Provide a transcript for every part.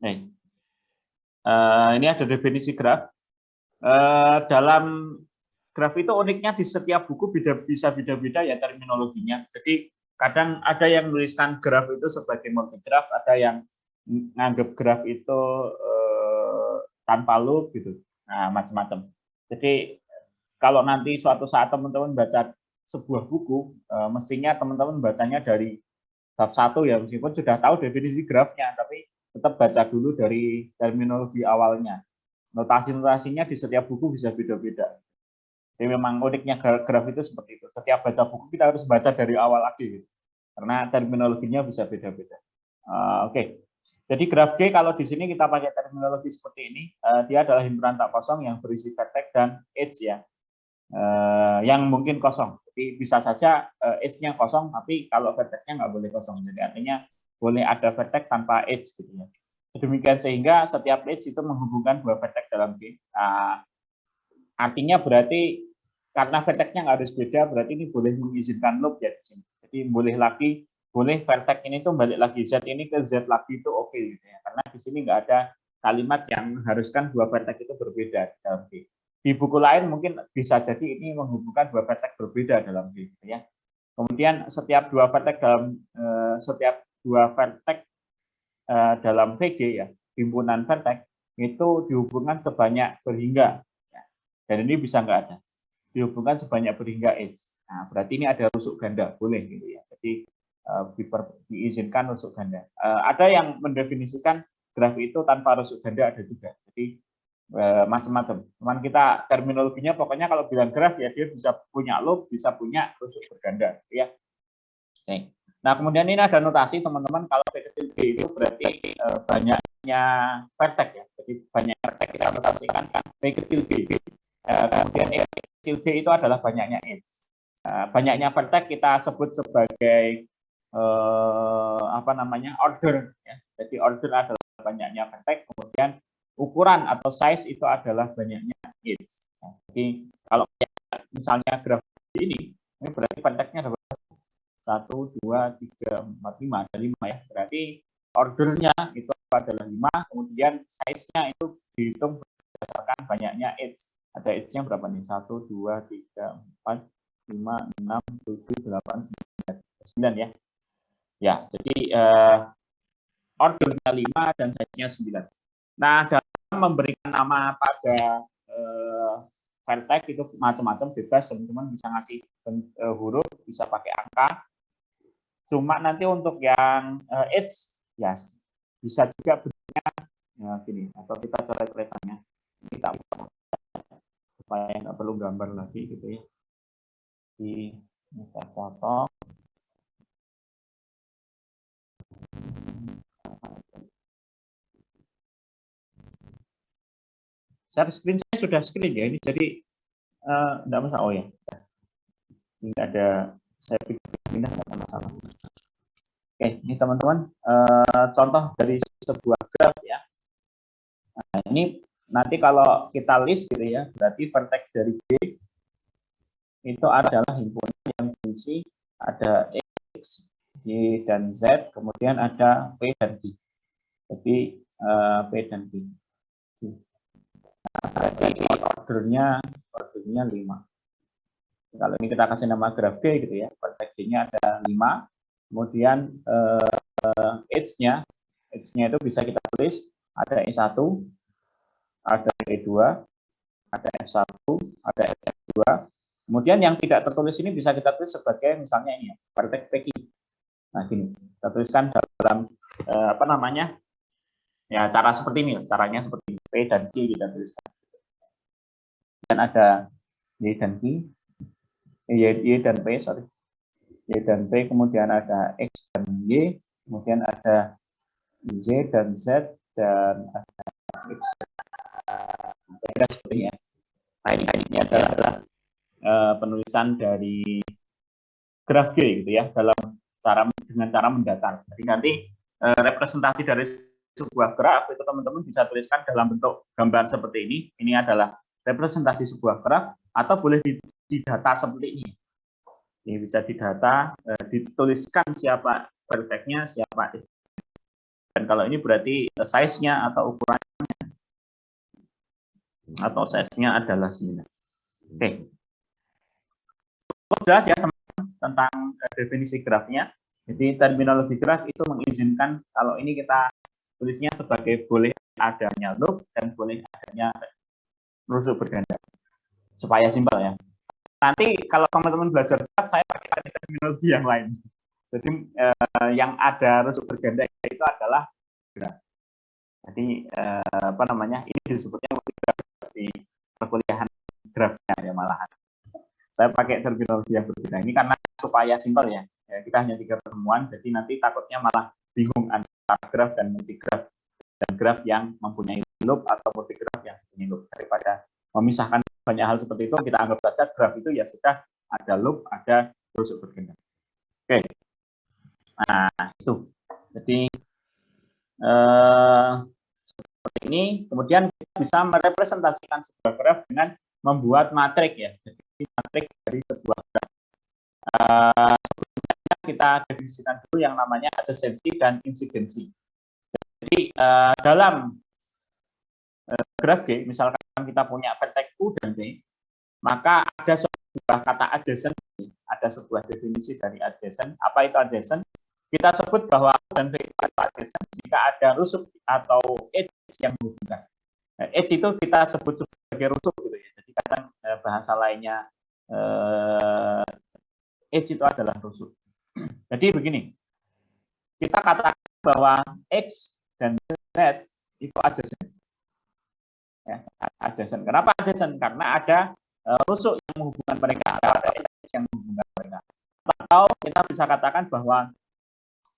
Nih, ini ada definisi graf. Dalam graf itu uniknya di setiap buku bisa beda-beda ya terminologinya. Jadi kadang ada yang menuliskan graf itu sebagai multigraf, ada yang nganggap graf itu tanpa loop gitu. Nah, macam-macam. Jadi kalau nanti suatu saat teman-teman baca sebuah buku, mestinya teman-teman bacanya dari bab 1 ya, meskipun sudah tahu definisi grafnya, tapi tetap baca dulu dari terminologi awalnya. Notasi-notasinya di setiap buku bisa beda-beda. Jadi memang uniknya graf itu seperti itu. Setiap baca buku kita harus baca dari awal lagi, gitu. Karena terminologinya bisa beda-beda. Oke. Jadi graf G kalau di sini kita pakai terminologi seperti ini, dia adalah himpunan tak kosong yang berisi vertex dan edge ya, yang mungkin kosong. Jadi bisa saja edge-nya kosong, tapi kalau vertex-nya nggak boleh kosong. Jadi artinya boleh ada vertex tanpa edge gitu ya. Demikian sehingga setiap edge itu menghubungkan dua vertex dalam G. Artinya berarti karena vertex-nya nggak harus beda, berarti ini boleh mengizinkan loop ya di sini. Jadi boleh vertex ini tuh balik lagi Z ini ke Z lagi itu oke gitu ya. Karena di sini nggak ada kalimat yang mengharuskan dua vertex itu berbeda dalam G. Di buku lain mungkin bisa jadi ini menghubungkan dua vertex berbeda dalam G gitu ya. Kemudian setiap dua vertex dalam VG ya, himpunan vertex itu dihubungkan sebanyak berhingga. Ya. Dan ini bisa nggak ada. Dihubungkan sebanyak berhingga edge. Nah, berarti ini ada rusuk ganda, boleh gitu ya. Jadi diizinkan rusuk ganda. Ada yang mendefinisikan graf itu tanpa rusuk ganda, ada juga. Jadi macam-macam. Cuman kita terminologinya pokoknya kalau bilang graf ya dia bisa punya loop, bisa punya rusuk berganda, ya. Oke. Nah, kemudian ini ada notasi teman-teman, kalau P kecil G itu berarti banyaknya vertex ya. Jadi banyak vertex kita notasikan P kecil G. Kemudian E kecil G itu adalah banyaknya edge. Banyaknya vertex kita sebut sebagai order ya. Jadi order adalah banyaknya vertex, kemudian ukuran atau size itu adalah banyaknya edge. Nah, jadi kalau misalnya graf ini berarti vertexnya ada 1, 2, 3, 4, 5, ada 5 ya. Berarti ordernya itu adalah 5, kemudian size-nya itu dihitung berdasarkan banyaknya edge. Ada edge-nya berapa nih? 1, 2, 3, 4, 5, 6, 7, 8, 9 ya. Ya, jadi ordernya 5 dan size-nya 9. Nah, dalam memberikan nama pada vertex itu macam-macam, bebas, teman-teman bisa ngasih huruf, bisa pakai angka. Cuma nanti untuk yang edge ya bisa juga bentuknya ya gini, atau kita coret-coretannya. Kita supaya nggak perlu gambar lagi gitu ya. Di saya potong. Share screen saya sudah screen ya ini, jadi enggak masalah. Oh ya, ini ada saya pindah nggak masalah. Oke, ini teman-teman contoh dari sebuah graf ya. Nah, ini nanti kalau kita list gitu ya, berarti vertex dari G itu adalah himpunan yang berisi ada X, Y, dan Z, kemudian ada P dan Q. Jadi P dan Q. Nah, berarti ordernya 5. Kalau ini kita kasih nama graf G gitu ya, vertex G-nya ada 5, kemudian edge-nya itu bisa kita tulis ada E1, ada E2, ada S1, ada S2. Kemudian yang tidak tertulis ini bisa kita tulis sebagai misalnya ini ya, vertex PQ. Nah, gini, kita tuliskan dalam ya cara seperti ini, caranya seperti P dan Q kita tuliskan. Dan ada Y dan Q, Y dan P, sorry. Y dan P, kemudian ada X dan Y, kemudian ada Y dan Z, dan ada X. Seperti ya. Nah, ini adalah penulisan dari graf G gitu ya, dengan cara mendatar. Jadi nanti representasi dari sebuah graf itu teman-teman bisa tuliskan dalam bentuk gambar seperti ini. Ini adalah representasi sebuah graf, atau boleh didata seperti ini. Ini bisa didata, dituliskan siapa vertex-nya, siapa Dan kalau ini berarti size-nya atau ukuran atau size-nya adalah 9. Oke. Jelas ya teman-teman tentang definisi grafnya. Jadi terminologi graf itu mengizinkan kalau ini kita tulisnya sebagai boleh adanya loop dan boleh adanya rusuk berganda. Supaya simpel ya. Nanti kalau teman-teman belajar graf, saya pakai terminologi yang lain. Jadi yang ada rusuk berganda itu adalah graf. Jadi apa namanya? Ini disebutnya graf di perkuliahan grafnya ya malahan. Saya pakai terminologi yang berbeda ini karena supaya simpel ya. Kita hanya 3 pertemuan, jadi nanti takutnya malah bingung antara graf dan multigraf dan graf yang mempunyai loop atau multigraf yang mempunyai loop. Daripada memisahkan banyak hal seperti itu, kita anggap saja graf itu ya sudah ada loop, ada rusuk berganda. Oke, nah itu. Jadi seperti ini. Kemudian kita bisa merepresentasikan sebuah graf dengan membuat matrik ya. Jadi matrik dari sebuah graf. Sebelumnya kita definisikan dulu yang namanya adjacency dan insidensi. Jadi dalam graf G, misalkan kita punya vertex U dan V, maka ada sebuah kata adjacent, ada sebuah definisi dari adjacent. Apa itu adjacent? Kita sebut bahwa U dan V itu adjacent jika ada rusuk atau edge yang menghubungkan. Edge itu kita sebut sebagai rusuk gitu ya. Jadi kadang bahasa lainnya edge itu adalah rusuk. Jadi begini, kita katakan bahwa X dan Z itu adjacent. Ya, adjacent. Kenapa adjacent? Karena ada rusuk yang menghubungkan mereka, ada edge yang menghubungkan mereka. Atau kita bisa katakan bahwa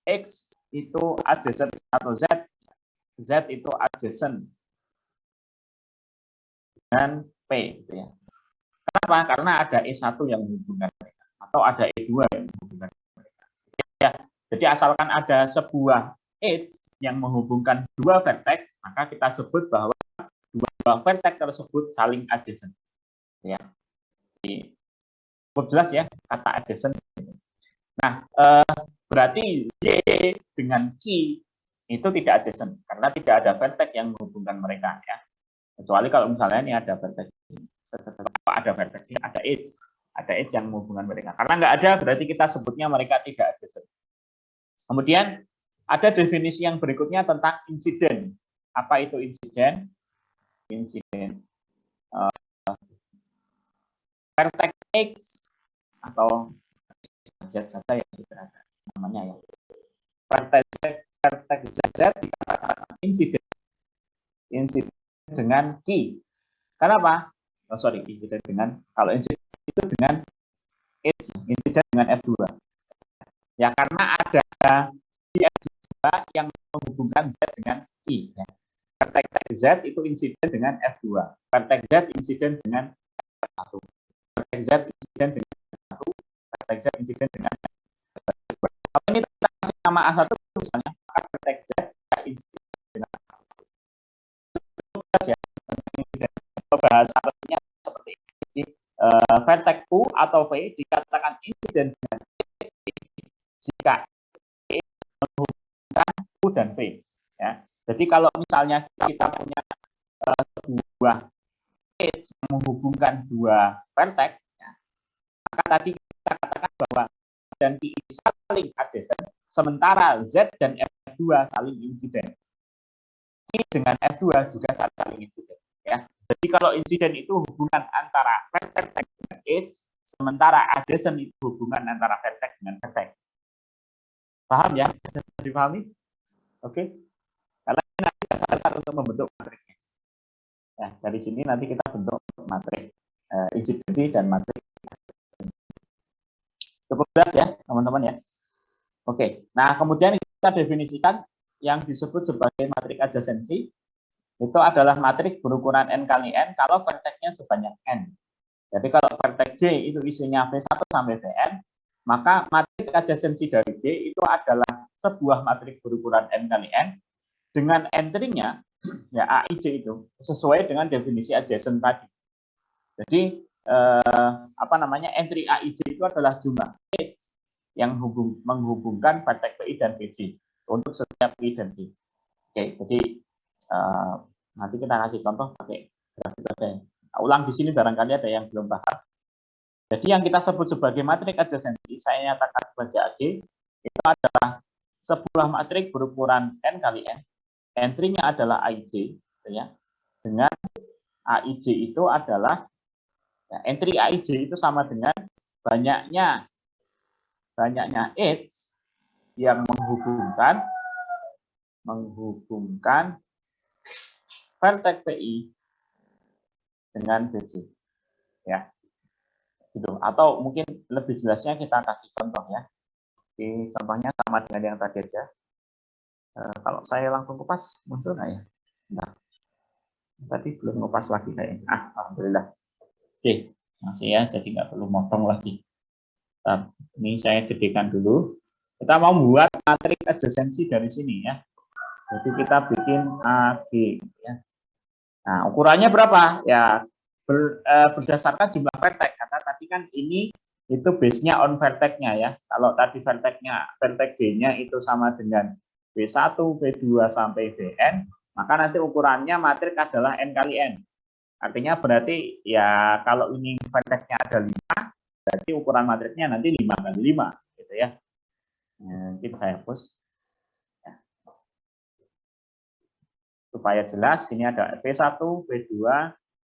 X itu adjacent atau Z itu adjacent dengan P, gitu ya. Kenapa? Karena ada E1 yang menghubungkan mereka, atau ada E2 yang menghubungkan mereka. Ya, jadi asalkan ada sebuah edge yang menghubungkan dua vertex, maka kita sebut bahwa dua vertex tersebut saling adjacent. Ya, cukup jelas ya kata adjacent. Nah, berarti Y dengan Q itu tidak adjacent karena tidak ada vertex yang menghubungkan mereka ya. Kecuali kalau misalnya ini ada vertex, ada edge yang menghubungkan mereka. Karena nggak ada, berarti kita sebutnya mereka tidak adjacent. Kemudian ada definisi yang berikutnya tentang insiden. Apa itu insiden? Insiden vertex X atau Z saja yang diterapkan namanya ya. Vertex Z dikatakan insiden dengan Q. Kenapa? Oh, sorry, insiden dengan, kalau insiden itu dengan H, insiden dengan F2. Ya, karena ada F2 yang menghubungkan Z dengan I. Ya. Vertex Z itu insiden dengan F2. Vertex Z insiden dengan F1. Vertex Z insiden dengan F1. Vertex Z insiden dengan F2. Kalau ini kita kasih nama A1 misalnya, maka vertex Z insiden dengan F1. Ya, bahasa artinya seperti ini. Vertex U atau V dikatakan insiden dengan jika E menghubungkan U dan V. Ya. Jadi kalau misalnya kita punya sebuah edge yang menghubungkan dua vertex, ya, maka tadi kita katakan bahwa dan I saling adjacent, sementara Z dan F2 saling insiden. I dengan F2 juga saling insiden. Ya. Jadi kalau insiden itu hubungan antara vertex dengan edge, sementara adjacent itu hubungan antara vertex dengan vertex. Paham ya? Bisa dipahami? Oke. Karena ini nanti dasar untuk membentuk matriknya. Nah, dari sini nanti kita bentuk matrik insidensi dan matrik. Cukup jelas ya, teman-teman ya. Oke. Nah, kemudian kita definisikan yang disebut sebagai matrik adjasensi itu adalah matrik berukuran n kali n kalau vertex-nya sebanyak n. Jadi kalau vertex D itu isinya V1 sampai Vn, maka matrik adjasensi dari D itu adalah sebuah matrik berukuran n kali n dengan entry-nya ya AIJ itu sesuai dengan definisi adjacent tadi. Jadi apa namanya, entry AIJ itu adalah jumlah edge yang menghubungkan vertex PI dan VJ untuk setiap I dan J. Oke, jadi nanti kita kasih contoh pakai grafik saja. Nah, ulang di sini barangkali ada yang belum paham. Jadi yang kita sebut sebagai matrik adjasensi, saya nyatakan sebagai AG, itu adalah sebuah matrik berukuran n kali n, entry-nya adalah IJ, ya, dengan AIJ itu adalah, ya, entry AIJ itu sama dengan banyaknya edge yang menghubungkan vertex PI dengan BC, ya, gitu. Atau mungkin lebih jelasnya kita kasih contoh, ya. Oke, contohnya sama dengan yang tadi aja. Kalau saya langsung kupas muncul nggak ya? Nah, tadi belum kupas lagi kayaknya. Alhamdulillah. Oke, masih ya, jadi nggak perlu motong lagi. Nah, ini saya gedekan dulu. Kita mau buat matrik adjasensi dari sini, ya. Jadi kita bikin AG, ya. Nah, ukurannya berapa? Ya, berdasarkan jumlah vertex. Karena tadi kan ini itu base-nya on vertex-nya, ya. Kalau tadi vertex G-nya itu sama dengan V1, V2 sampai Vn, maka nanti ukurannya matrik adalah n kali n. Artinya berarti ya kalau ini vertex-nya ada 5, berarti ukuran matriknya nanti 5 kali 5, gitu ya. Nah, kita saya hapus. Ya. Supaya jelas, ini ada V1, V2,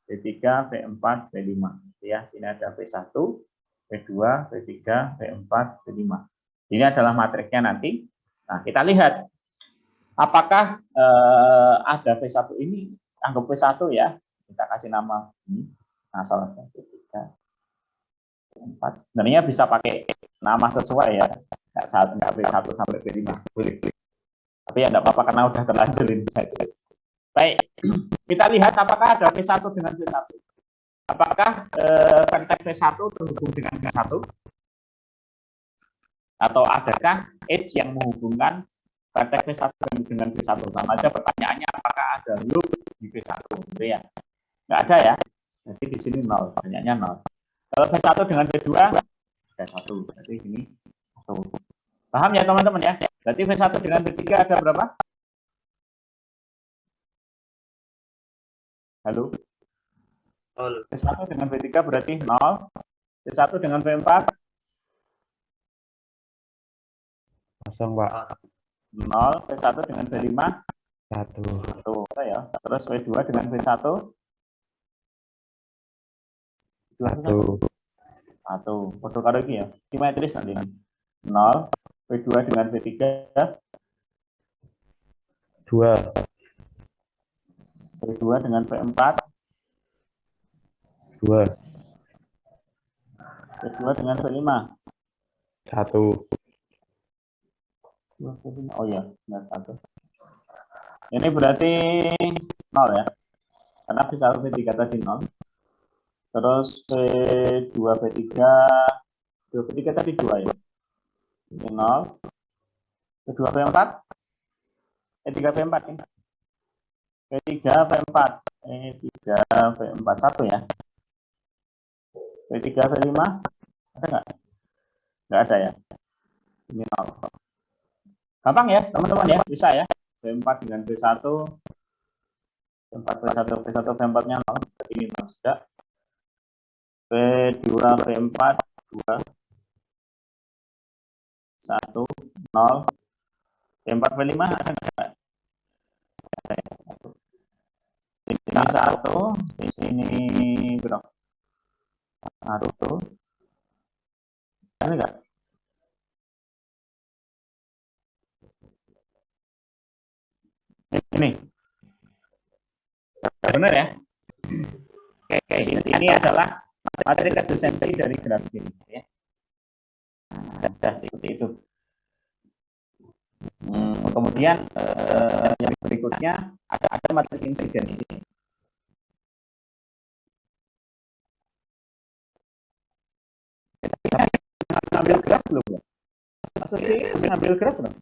V3, V4, V5. Ya, sini ada V1, V2, V3, V4, V5. Ini adalah matriknya nanti. Nah, kita lihat apakah ada V1 ini, anggap V1 ya. Kita kasih nama ini. Nah, salah satu V3, V4. Sebenarnya bisa pakai nama sesuai ya. Nggak V1 sampai V5. Boleh. Tapi ya enggak apa-apa karena udah terlanjur ini saja. Baik, kita lihat apakah ada V1 dengan V1. Apakah vertex V1 terhubung dengan V1? Atau adakah edge yang menghubungkan vertex V1 dengan V1? Sama aja pertanyaannya apakah ada loop di V1? Gitu ya. Nggak ada ya. Jadi di sini 0, pertanyaannya 0. Kalau V1 dengan V2 ada 1. Berarti ini 1. Paham ya teman-teman ya? Berarti V1 dengan V3 ada berapa? Halo? 0. V1 dengan V3 berarti 0. V1 dengan V4? 0, Pak. 0. V1 dengan V5? 1. 1. Ya. Terus V2 dengan V1? 1. Foto karo iki ya. Simetris nanti. 0. V2 dengan V3? 2. V2 dengan V4? 2. V2 dengan V5? 1. Oh iya, benar 1. Ini berarti 0 ya. Karena V1 V3 tadi 0. Terus V2 V3 tadi 2 ya. Ini 0. V2 V4? V3 V4 ya. V3 V4. V3 V4 1 ya. V3 V5 ada nggak? Nggak ada ya. Ini 0. Gampang ya teman-teman ya, bisa ya. V4 dengan V1, V4 V1 V4-nya 0, berarti ini 0 juga. V2 V4 2 1 0. V4 V5 ada nggak? Ini 1, di sini berapa? 1. Ada nggak? Ini benar ya. Oke, ini adalah materi adjasensi dari grafik ini ya. Nah, seperti itu. Kemudian yang berikutnya ada materi insidensi. Ngambil graf belum? Maksudnya ngambil graf belum?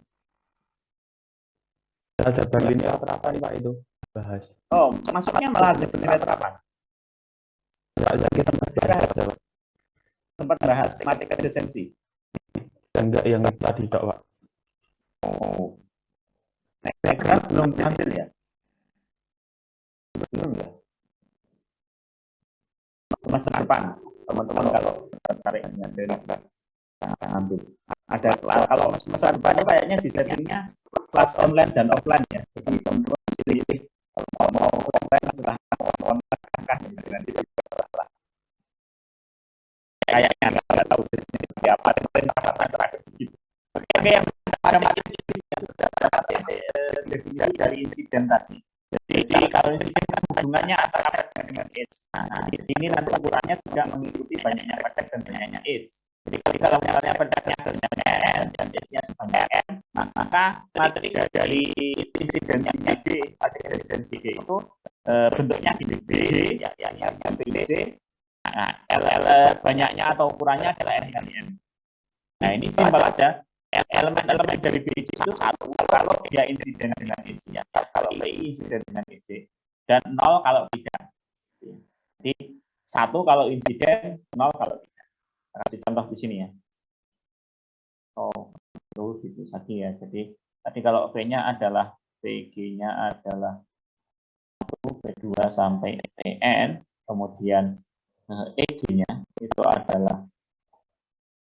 Ada berlinear apa nih Pak itu? Bahas. Oh, masuknya malah ada berlinear apa? Kita sempat bahas materi adjasensi. Enggak yang tadi Pak. Oh. Nah, Kan belum tampil ya? Belum ya? Semester depan, teman-teman kalau tertarik dengan dari ambil. Ada kalau semester depannya kayaknya di settingnya kelas online dan offline ya. Jadi teman-teman pilih kalau mau offline silahkan online kan dengan itu kayaknya nggak tahu seperti apa terakhir begitu. Oke, yang pada materi sudah definisi dari insiden tadi. Jadi kalau insiden kan hubungannya antara petek dengan AIDS. Nah, di sini nanti ukurannya juga mengikuti banyaknya petek dan banyaknya AIDS. Jadi kalau misalnya peteknya banyak dan AIDS-nya sebanyak N, maka materi dari insidensinya D, materi insidensi D itu bentuknya gini B, yang BC. Nah, LL banyaknya atau ukurannya adalah N kali N. Nah, ini simpel aja. Elemen-elemen dari BC itu satu kalau dia insiden dengan EC, kalau PI insiden dengan EC, dan 0 kalau tidak. Jadi 1 kalau insiden, 0 kalau tidak. Saya kasih contoh di sini ya. Oh, itu gitu tadi ya. Jadi tadi kalau V-nya adalah PG-nya adalah 1, V2 sampai EN, kemudian EG-nya itu adalah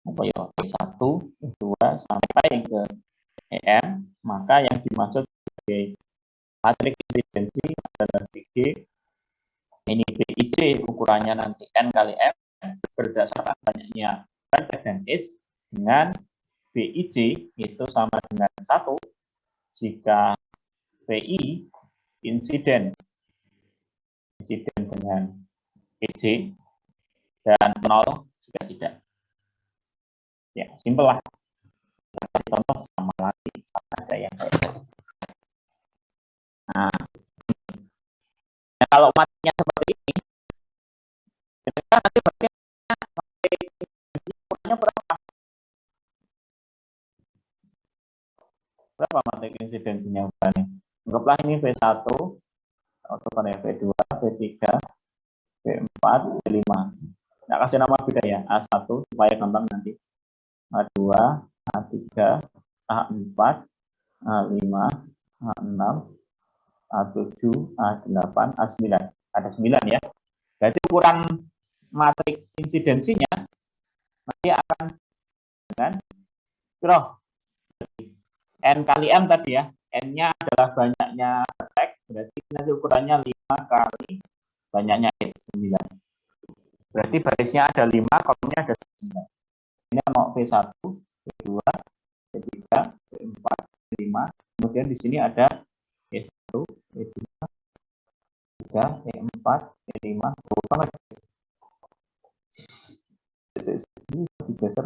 E1, E2 sampai ke EN, maka yang dimaksud sebagai matriks insidensi adalah PG, ini PIC ukurannya nanti N kali M berdasarkan banyaknya petek dan H, dengan BIC itu sama dengan 1 jika PI insiden dengan EC dan 0 jika tidak. Ya, simpel lah. Contoh sama lagi sama saya yang nah, kalau matinya seperti ini, kita nanti berapa materi insidensinya bukannya? Anggaplah ini V1, atau V2, V3, V4, V5. Nah, kasih nama beda ya, A1 supaya gampang nanti. A2, A3, A4, A5, A6, A7, A8, A9. Ada 9 ya. Berarti ukuran matrik insidensinya nanti akan dengan N kali M tadi ya. N-nya adalah banyaknya petek, berarti nanti ukurannya 5 kali banyaknya X, 9. Berarti barisnya ada 5, kolomnya ada 9. Ini mau V1, V2, V3, V4, V5. Kemudian di sini ada E1, E2, E3, E4, E5. Banget. Ini digeser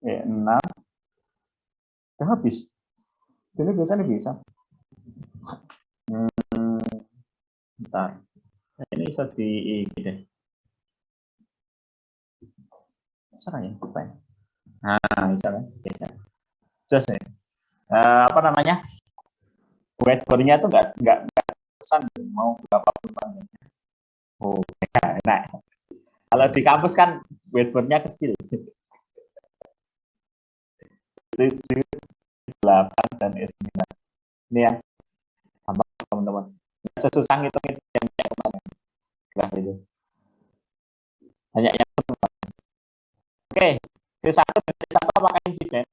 E6. Udah habis. Ini biasanya bisa. Bentar. Nah, ini bisa di deh. Salah ya, apa ya? Nah, bisa kan? Bisa. Just ya. Apa namanya? Whiteboard-nya tuh nggak pesan mau berapa pun panjangnya. Oh, nah. Kalau di kampus kan whiteboard-nya kecil. 7, 8, dan S9. Ini ya. Apa teman-teman? Sesusah ngitung itu yang kemana? Nah, itu. Banyak yang oke, V1 apakah insiden?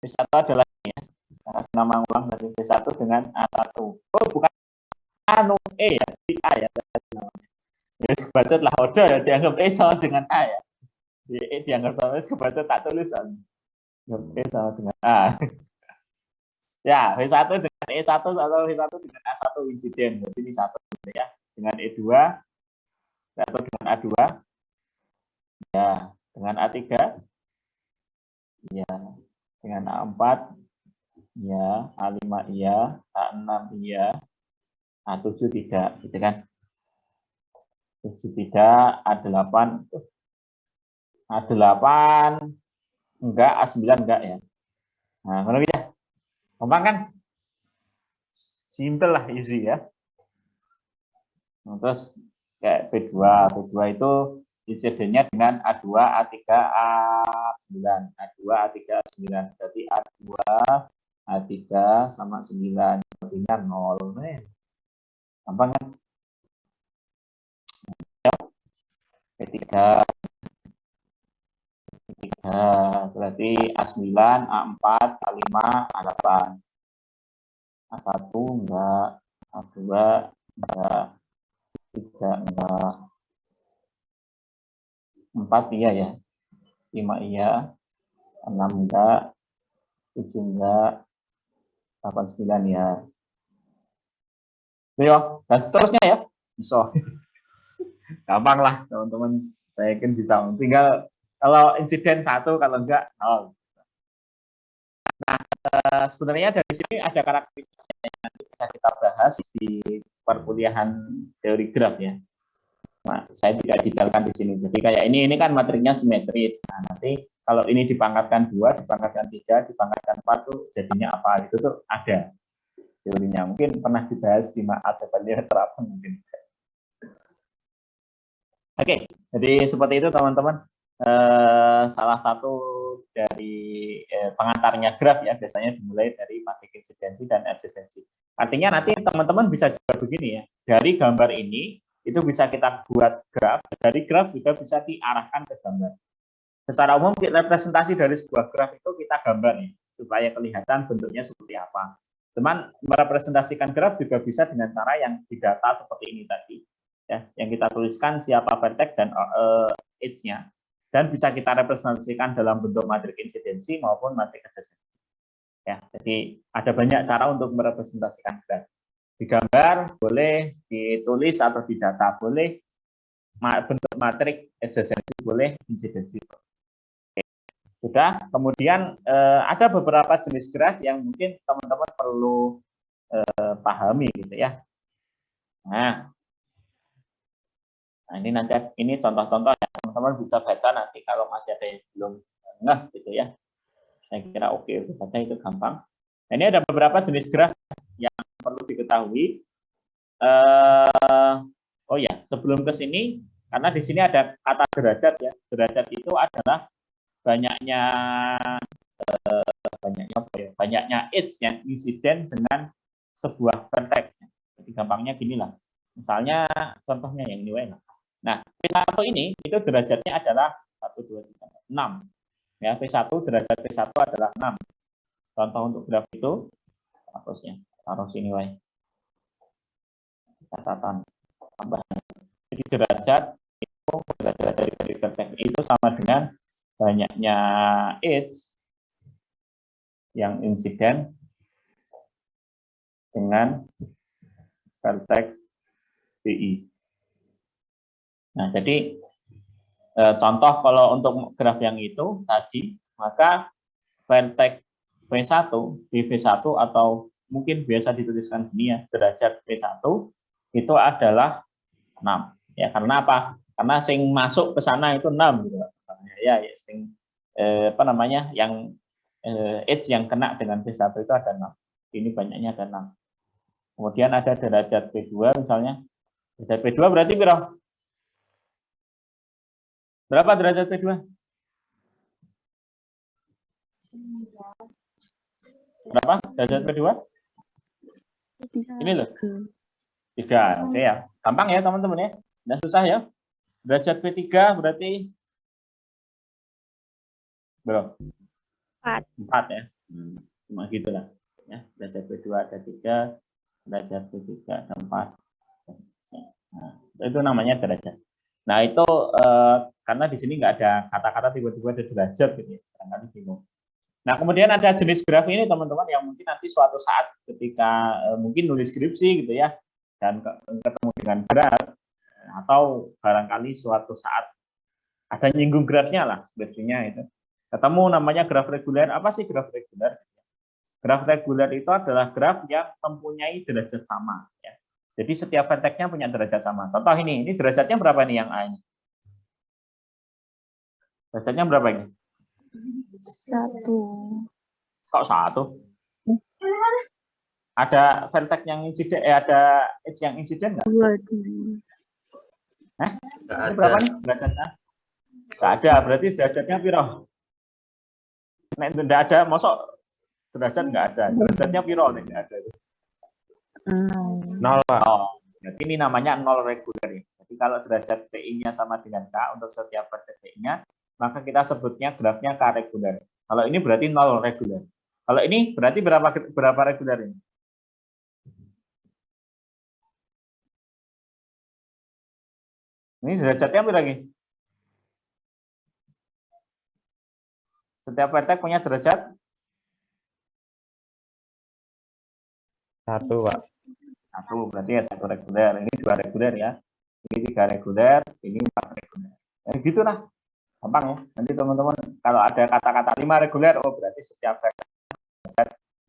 V1 adalah ini ya. Nama ulang dari V1 dengan A1. Oh, bukan anu E ya, di A ya. Ya, kebaca lah Odo ya, dianggap E sama dengan A ya. Di E dianggap sama kebaca tak tulisan. E sama dengan A. Ya, V1 dengan E1 atau V1 dengan A1 insiden. Jadi ini 1 ya. Dengan E2 atau dengan A2. Ya, dengan A3. Ya, dengan A4. Ya, A5 iya, A6 iya, A7 tidak, gitu kan? 7 tidak, A8 enggak, A9 enggak ya. Nah, kalau ya, gampang kan? Simple lah, easy ya. Nah, terus kayak P2 itu insidennya dengan A2, A3, A9, A2, A3, A9. Berarti A2, A3 sama 9. Artinya 0. Gampang kan? P3. Berarti A9, A4, A5, A8. A1 enggak, A2 enggak, 3 enggak, 4 iya ya, 5 iya, 6 enggak, 7 enggak, 8, 9 ya. Yo, dan seterusnya ya. Bisa. Gampang lah teman-teman. Saya yakin bisa. Tinggal kalau insiden 1, kalau enggak 0. Sebenarnya dari sini ada karakteristik yang bisa kita bahas di perkuliahan teori graf ya. Nah, saya tidak detailkan di sini. Jadi kayak ini kan matriknya simetris. Nah, nanti kalau ini dipangkatkan 2, dipangkatkan 3, dipangkatkan 4 tuh jadinya apa? Itu tuh ada teorinya. Mungkin pernah dibahas di aljabar terapan mungkin. Oke, jadi seperti itu teman-teman. Salah satu dari pengantarnya graf ya, biasanya dimulai dari matrik insidensi dan adjasensi. Artinya nanti teman-teman bisa juga begini ya, dari gambar ini itu bisa kita buat graf, dari graf juga bisa diarahkan ke gambar. Secara umum representasi dari sebuah graf itu kita gambar nih, supaya kelihatan bentuknya seperti apa. Cuman merepresentasikan graf juga bisa dengan cara yang didata seperti ini tadi. Ya, yang kita tuliskan siapa vertex dan edge-nya. Dan bisa kita representasikan dalam bentuk matrik insidensi maupun matrik adjasensi. Ya, jadi ada banyak cara untuk merepresentasikan graf. Digambar boleh, ditulis atau didata boleh, bentuk matrik adjasensi boleh, insidensi boleh. Sudah, kemudian ada beberapa jenis graf yang mungkin teman-teman perlu pahami gitu ya. Nah, ini nanti ini contoh-contoh yang teman-teman bisa baca nanti kalau masih ada yang belum ngeh gitu ya. Saya kira oke saja, itu gampang. Nah, ini ada beberapa jenis graf yang perlu diketahui. Oh ya, sebelum ke sini, karena di sini ada kata derajat ya. Derajat itu adalah banyaknya edge yang insiden dengan sebuah vertex. Jadi gampangnya gini lah. Misalnya contohnya yang ini lah. Nah, P1 ini itu derajatnya adalah 1, 2, 3, 6. Ya, P1 derajat P1 adalah 6. Contoh untuk graf itu hapusnya. Taruh sini wae. Catatan tambahan. Jadi derajat itu derajat dari vertex itu sama dengan banyaknya edge yang insiden dengan vertex BI. Nah, jadi contoh kalau untuk graf yang itu tadi, maka vertex V1 di V1 atau mungkin biasa dituliskan gini ya, derajat V1 itu adalah 6. Ya, karena apa? Karena sing masuk ke sana itu 6 gitu. Ya, sing apa namanya? Yang edge yang kena dengan V1 itu ada 6. Ini banyaknya ada 6. Kemudian ada derajat P2 misalnya. Derajat P2 berarti berapa derajat P2? Berapa derajat P2? Ini loh. 3. Oke ya. Gampang ya teman-teman ya. Nggak susah ya. Derajat P3 berarti berapa? 4 ya. Cuma gitulah. Ya, derajat P2 ada 3, derajat P3 ada 4. Nah, itu namanya derajat. Nah, itu karena di sini nggak ada kata-kata tiba-tiba ada derajat gitu ya. Kadang-kadang bingung. Nah, kemudian ada jenis graf ini teman-teman yang mungkin nanti suatu saat ketika mungkin nulis skripsi gitu ya dan ketemu dengan graf atau barangkali suatu saat ada nyinggung grafnya lah skripsinya itu. Ketemu namanya graf reguler. Apa sih graf reguler? Graf reguler itu adalah graf yang mempunyai derajat sama ya. Jadi setiap vertexnya punya derajat sama. Contoh ini derajatnya berapa nih yang A ini? Derajatnya berapa ini? 1. Kok 1? Ada vertex yang insiden, ada edge yang insiden nggak? 2. Ini berapa nih derajatnya? Nggak ada, berarti derajatnya piro? Nek tidak ada, masuk derajat nggak ada. Derajatnya piro nih? Nggak ada. Nol, Pak. Oh, jadi ini namanya nol reguler. Jadi kalau derajat CI-nya sama dengan K untuk setiap vertex CI-nya, maka kita sebutnya grafnya K reguler. Kalau ini berarti nol reguler. Kalau ini berarti berapa reguler ini? Ini derajatnya apa lagi? Setiap vertex punya derajat 1, Pak. 1, berarti ya 1 reguler. Ini 2 reguler ya. Ini 3 reguler, ini 4 reguler. Ya gitu lah. Gampang. Nanti teman-teman kalau ada kata-kata 5 reguler, oh berarti setiap vertex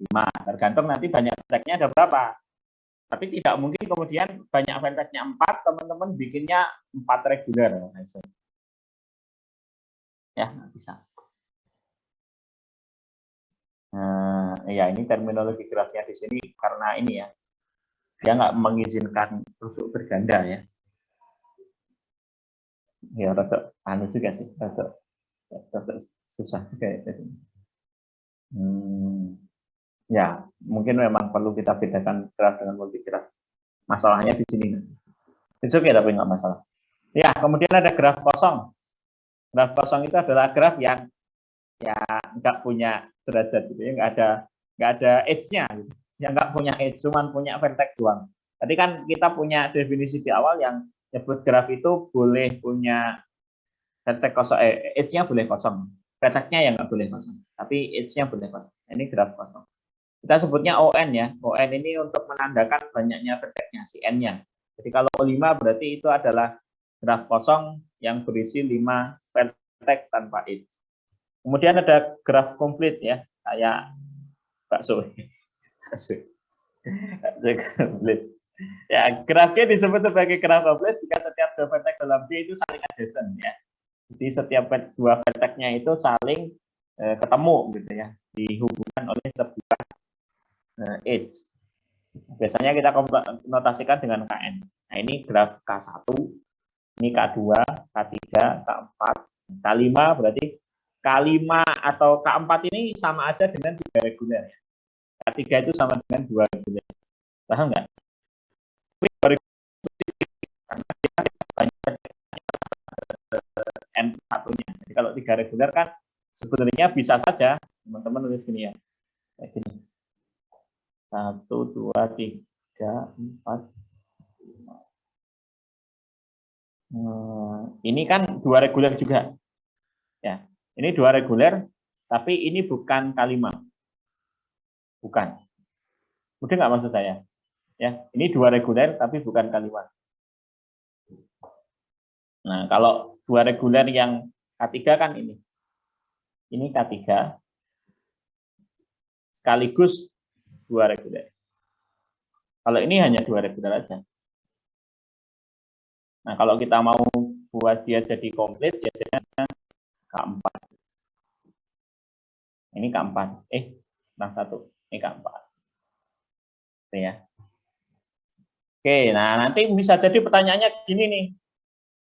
5. Tergantung nanti banyak vertexnya ada berapa. Tapi tidak mungkin kemudian banyak vertexnya 4, teman-teman bikinnya 4 reguler. Ya, nggak bisa. Nah, ya ini terminologi grafnya di sini karena ini ya, dia nggak mengizinkan rusuk berganda ya. Ya rada anu juga sih, rada susah juga ya. Ya, mungkin memang perlu kita bedakan graf dengan multigraf. Masalahnya di sini. Itu oke tapi nggak masalah. Ya, kemudian ada graf kosong. Graf kosong itu adalah graf yang ya nggak punya derajat gitu ya, nggak ada edge-nya gitu. Yang nggak punya edge, cuman punya vertex doang. Tadi kan kita punya definisi di awal yang nyebut graf itu boleh punya vertex kosong, edge-nya boleh kosong, vertex-nya yang nggak boleh kosong, tapi edge-nya boleh kosong. Ini graf kosong. Kita sebutnya ON ya. ON ini untuk menandakan banyaknya vertex-nya, si N-nya. Jadi kalau 5 berarti itu adalah graf kosong yang berisi 5 vertex tanpa edge. Kemudian ada graf komplit ya, kayak bakso. Komplit. Ya, grafnya disebut sebagai graf komplit jika setiap dua vertex dalam D itu saling adjacent ya. Jadi setiap dua vertexnya itu saling ketemu gitu ya, dihubungkan oleh sebuah edge. Biasanya kita notasikan dengan KN. Nah, ini graf K1, ini K2, K3, K4, K5 berarti K5 atau K4 ini sama aja dengan 3 reguler. K3 itu sama dengan 2 reguler. Paham nggak? Karena kita banyak N1-nya. Jadi kalau 3 reguler kan sebenarnya bisa saja teman-teman tulis gini ya. Kayak gini. 1, 2, 3, 4, 5. Ini kan 2 reguler juga. Ya, ini 2 reguler, tapi ini bukan K5. Bukan. Udah nggak maksud saya? Ya, ini 2 reguler, tapi bukan K5. Nah, kalau 2 reguler yang K3 kan ini. Ini K3. Sekaligus 2 reguler. Kalau ini hanya 2 reguler aja. Nah, kalau kita mau buat dia jadi komplit, biasanya K4. Ini K4. Nah, 1. Ini K4. Oke, ya. Oke, nah nanti bisa jadi pertanyaannya gini nih.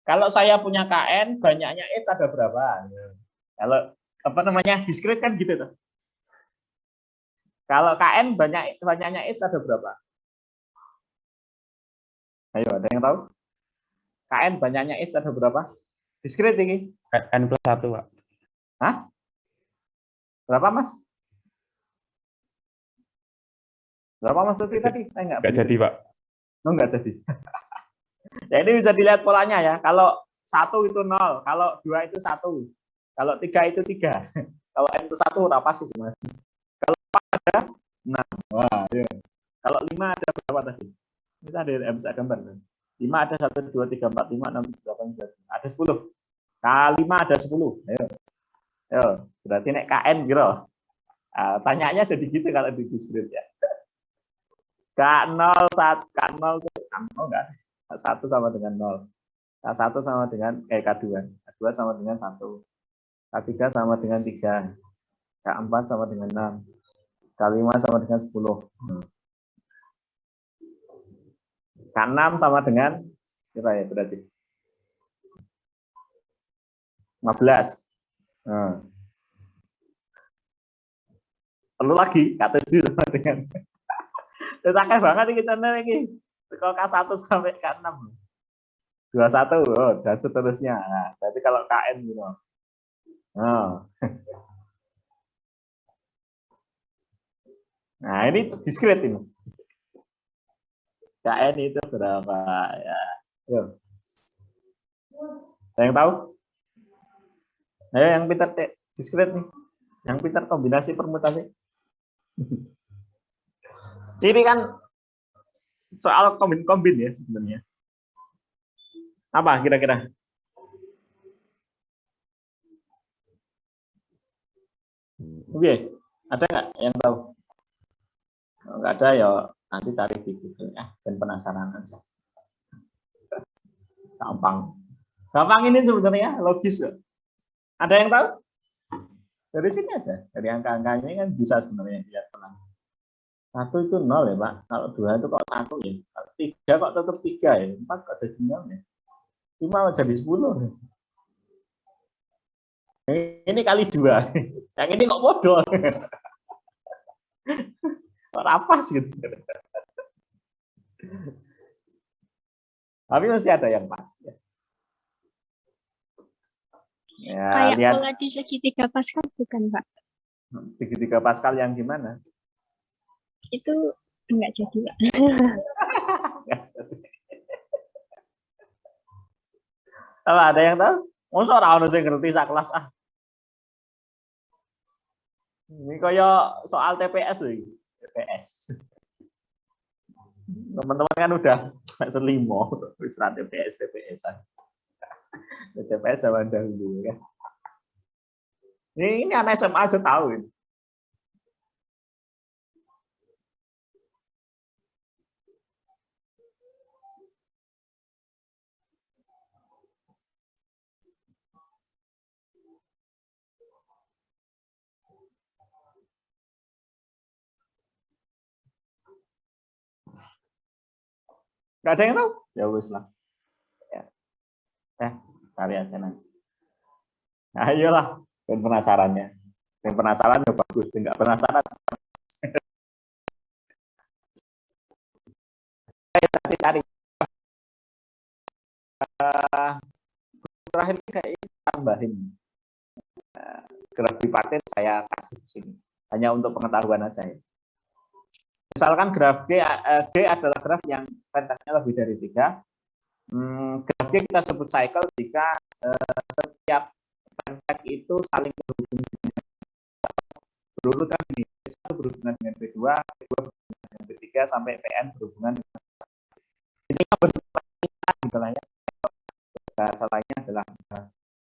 Kalau saya punya KN, banyaknya edge ada berapa? Kalau apa namanya diskret kan gitu tuh. Kalau KN banyaknya edge ada berapa? Ayo, ada yang tahu? KN banyaknya edge ada berapa? Diskret ini. N+1, Pak. Hah? Berapa, Mas? Berapa Mas Lutfi tadi? Nggak jadi, Pak. Oh, nggak jadi. Ya, ini bisa dilihat polanya ya. Kalau 1 itu 0, kalau 2 itu 1, kalau 3 itu 3. Kalau N itu 1, apa sih, Mas? Kalau 4 ada 6. Wah, ya. Kalau 5 ada berapa tadi? Kita ada bisa gambar. 5 ada 1, 2, 3, 4, 5, 6, 7, 8, 9. Ada 10. K5 ada 10. Ayo. Ayo. Berarti nek KN gitu. Nah, tanyanya jadi gitu kalau di diskrit ya. K0, 1, K0 itu K0 enggak? K1 sama dengan 0. K1 sama dengan K2. K2 sama dengan 1. K3 sama dengan 3. K4 sama dengan 6. K5 sama dengan 10. K6 sama dengan berapa ya berarti? 15. Perlu lagi K7 sama dengan. Terus akeh banget iki channel iki. Kalau K1 sampai K6. 21 dan seterusnya. Nah, berarti kalau KN gitu. Oh. Nah, ini diskret ini. KN itu berapa ya? Yo. Ada yang tahu? Ayo yang pintar diskret nih. Yang pintar kombinasi permutasi. Ini kan soal kombin ya sebenarnya. Apa kira-kira? Oke, ada nggak yang tahu? Kalau nggak ada ya nanti cari di Google ya, dan penasaran aja. Gampang ini sebenarnya logis ya. Ada yang tahu? Dari sini aja, dari angka-angkanya kan bisa sebenarnya dilihat pelan. 1 itu 0 ya Pak. Kalau 2 itu kok 1 ya. Kalau 3 kok tetap 3 ya. 4 kok jadi 0 ya. 5 jadi 10 ya. Ini kali 2. Yang ini kok bodoh. Kok rapas gitu. Tapi masih ada yang pas. Ya, Kayak lihat pola di segitiga Pascal bukan, Pak? segitiga Pascal yang gimana? Itu enggak jadi, Pak. Kalau ada yang tahu? Masa ora ono sing ngerti sak kelas ah. Ini kaya soal TPS loh. TPS. Teman-teman kan udah selimo wis ra TPS TPS-an. TPS zaman dahulu kan. Ini anak SMA aja tahu ini. Nggak ada yang tahu? Ya wis lah. Ya. Cari aja nanti. Nah, ayolah, dan penasarannya. Yang penasaran ya bagus, nggak penasaran. Cari. Terakhir kayak tambahin. Graf bipartit saya kasih di sini. Hanya untuk pengetahuan aja ya. Misalkan graf G adalah graf yang ventasnya lebih dari 3. Graf G kita sebut cycle jika setiap ventas itu saling berurutan ini. P1 berhubungan dengan P2, P2 berhubungan dengan P3, sampai PN berhubungan dengan ini berhubungan bahasa lainnya adalah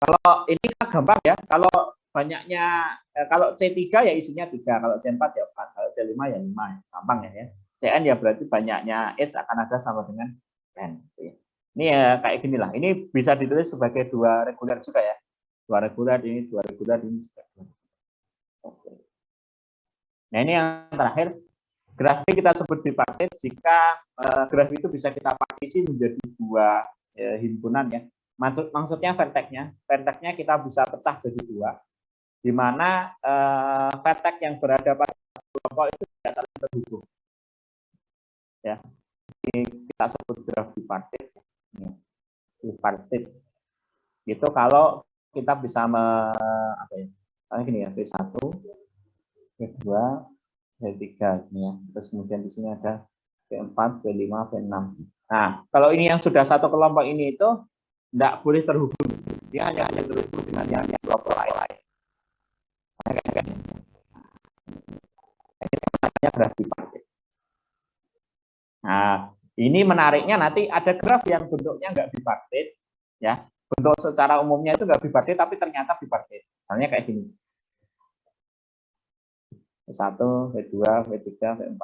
kalau ini kan gampang ya, kalau banyaknya kalau C3 ya isinya 3, kalau C4 ya 4, kalau C5 ya 5, gampang ya. Cn ya berarti banyaknya H akan ada sama dengan N. Ini ya kayak gini lah. Ini bisa ditulis sebagai 2 reguler juga ya. 2 reguler ini, 2 reguler ini. Oke. Nah ini yang terakhir, graf kita sebut bipartit jika graf itu bisa kita partisi menjadi 2 himpunan ya. Maksudnya vertex-nya kita bisa pecah jadi 2, di mana vertex yang berada pada kelompok itu tidak saling terhubung. Ya, ini kita sebut graf bipartit. Bipartit. Itu kalau kita bisa kayak gini ya, P1, P2, P3 ini ya. Terus kemudian di sini ada P4, P5, P6. Nah, kalau ini yang sudah satu kelompok ini itu tidak boleh terhubung, dia hanya terhubung dengan yang kelompok lain. Ini namanya graf bipartit. Nah, ini menariknya nanti ada graf yang bentuknya nggak bipartit, ya. Bentuk secara umumnya itu nggak bipartit, tapi ternyata bipartit. Misalnya kayak gini. P1, P2, P3, P4.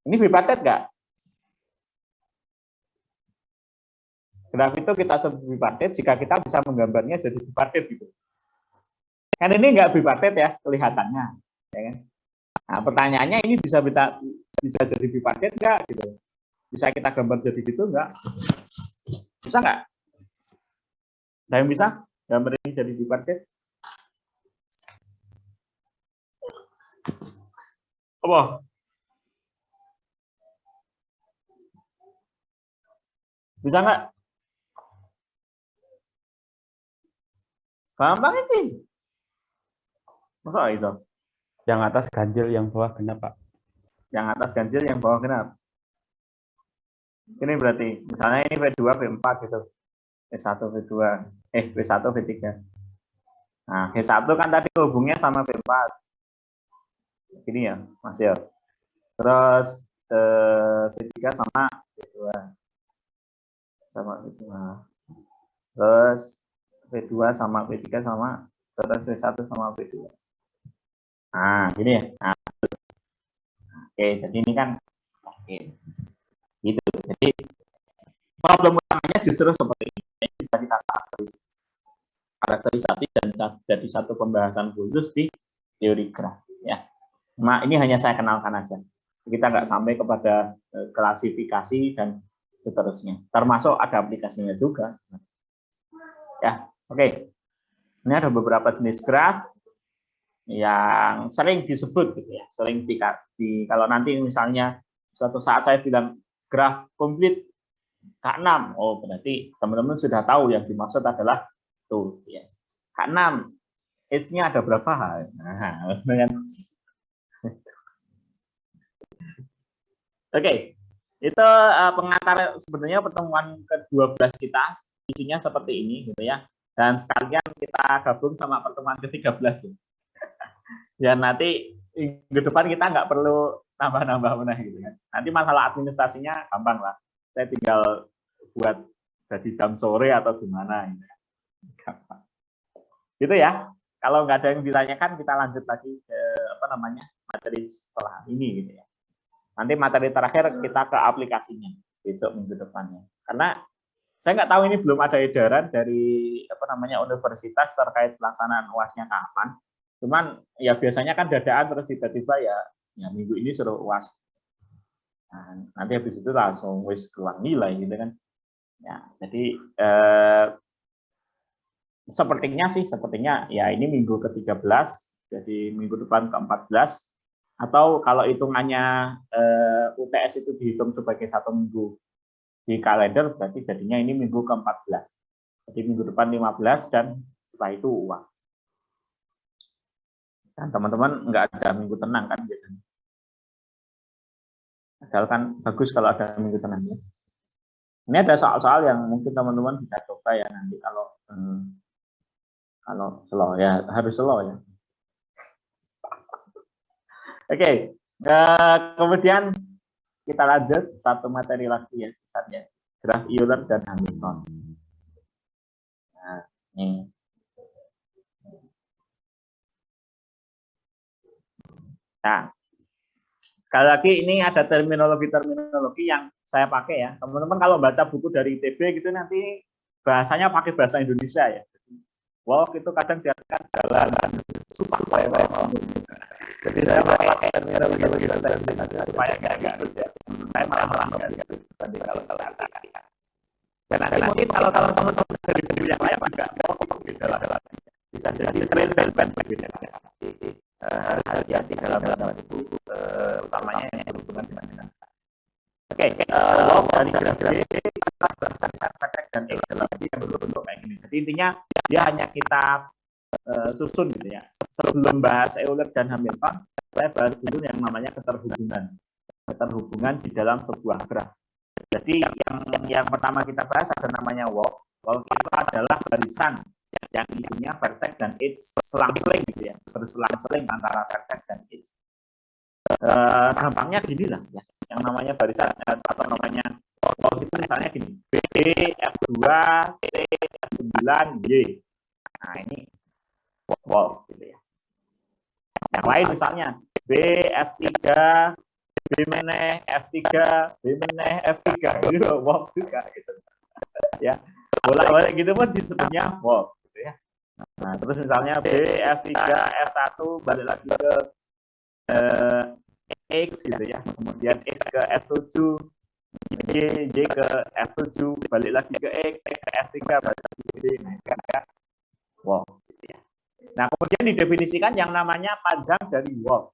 Ini bipartit nggak? Graf itu kita sebut bipartit jika kita bisa menggambarnya jadi bipartit gitu. Kan ini nggak bipartit ya kelihatannya, ya kan? Nah, pertanyaannya ini bisa jadi bipartit nggak gitu? Bisa kita gambar jadi gitu nggak? Bisa nggak? Ada yang bisa gambar ini jadi bipartit? Apa? Bisa nggak? Gampang ini. Masa itu? Yang atas ganjil, yang bawah genap, Pak. Yang atas ganjil, yang bawah genap. Ini berarti, misalnya ini V2, V4 gitu. V1, V2, V1, V3. Nah, V1 kan tadi hubungnya sama V4. Gini ya, Mas ya. Terus V3 sama V2. Sama V2. Terus V2 sama V3 sama, terus V1 sama V2. Nah, gini ya. Nah, oke, jadi ini kan oke. Gitu. Jadi problem utamanya justru seperti ini. Ini bisa kita karakterisasi dan jadi satu pembahasan khusus di teori graf ya. Nah, ini hanya saya kenalkan aja. Kita nggak sampai kepada klasifikasi dan seterusnya. Termasuk ada aplikasinya juga. Ya, oke. Ini ada beberapa jenis graf yang sering disebut gitu ya. Sering kalau nanti misalnya suatu saat saya bilang graf komplit K6, oh berarti teman-teman sudah tahu yang dimaksud adalah tuh ya. K6 H-nya ada berapa? Nah, oke, itu pengantar sebenarnya pertemuan ke-12 kita, isinya seperti ini gitu ya. Dan sekalian kita gabung sama pertemuan ke-13 ya. Ya nanti minggu depan kita nggak perlu nambah-nambah gitu kan. Nanti masalah administrasinya gampang lah. Saya tinggal buat jadi jam sore atau gimana gitu. Gampang. Gitu ya. Kalau nggak ada yang ditanyakan, kita lanjut lagi ke materi setelah ini gitu ya. Nanti materi terakhir kita ke aplikasinya besok minggu depannya. Karena saya nggak tahu ini belum ada edaran dari universitas terkait pelaksanaan UAS-nya kapan. Cuman ya biasanya kan dadaan terus tiba-tiba ya minggu ini suruh UAS. Nah, nanti habis itu langsung wis keluar nilai gitu kan. Ya, jadi sepertinya ya ini minggu ke-13, jadi minggu depan ke-14, atau kalau hitungannya UTS itu dihitung sebagai 1 minggu di kalender, berarti jadinya ini minggu ke-14. Jadi minggu depan 15 dan setelah itu UAS. Dan teman-teman nggak ada minggu tenang kan biasanya. Padahal kan bagus kalau ada minggu tenang ya. Ini ada soal-soal yang mungkin teman-teman bisa coba ya nanti kalau slow ya, harus slow ya. Oke, kemudian kita lanjut satu materi lagi ya, sisanya graf Euler dan Hamilton. Nah, ini. Nah, sekali lagi ini ada terminologi yang saya pakai ya. Teman-teman kalau baca buku dari ITB gitu nanti bahasanya pakai bahasa Indonesia ya. Walk itu kadang diartikan jalan, susah saya ngomong. Jadi saya pakai terminologi bahasa Indonesia supaya nggak ya. Saya malah gitu. Nanti kalau katakan. Dan nanti mungkin kalau teman-teman dari buku yang lain juga walk gitu lah. Bisa jadi tren dan berbeda. Harus hati-hati dalam buku utamanya yang berhubungan dengan oke, walk dari graf praktek dan ekstrapolasi yang berbentuk kayak gini. Jadi intinya dia hanya kita susun gitu ya. Sebelum bahas Euler dan Hamilton, saya bahas dulu yang namanya keterhubungan di dalam sebuah graf. Jadi yang pertama kita bahas ada namanya walk. Walk itu adalah barisan yang isinya vertex dan edge selang-seling gitu ya, berselang-seling antara vertex dan edge. Gampangnya gini lah ya, yang namanya barisan atau namanya walk itu misalnya gini, B, F2, C, F9, Y. Nah ini walk gitu ya. Yang lain misalnya B, F3, B meneh, F3, B meneh, F3, itu walk juga gitu. Ya, bolak-balik gitu pun disebutnya walk gitu ya. Nah, terus misalnya B, F3, F1 balik lagi ke X gitu ya. Kemudian X ke F7, Y ke F7 balik lagi ke X ke F3 balik lagi ke Y. Nah, kan walk gitu ya. Nah, kemudian didefinisikan yang namanya panjang dari walk.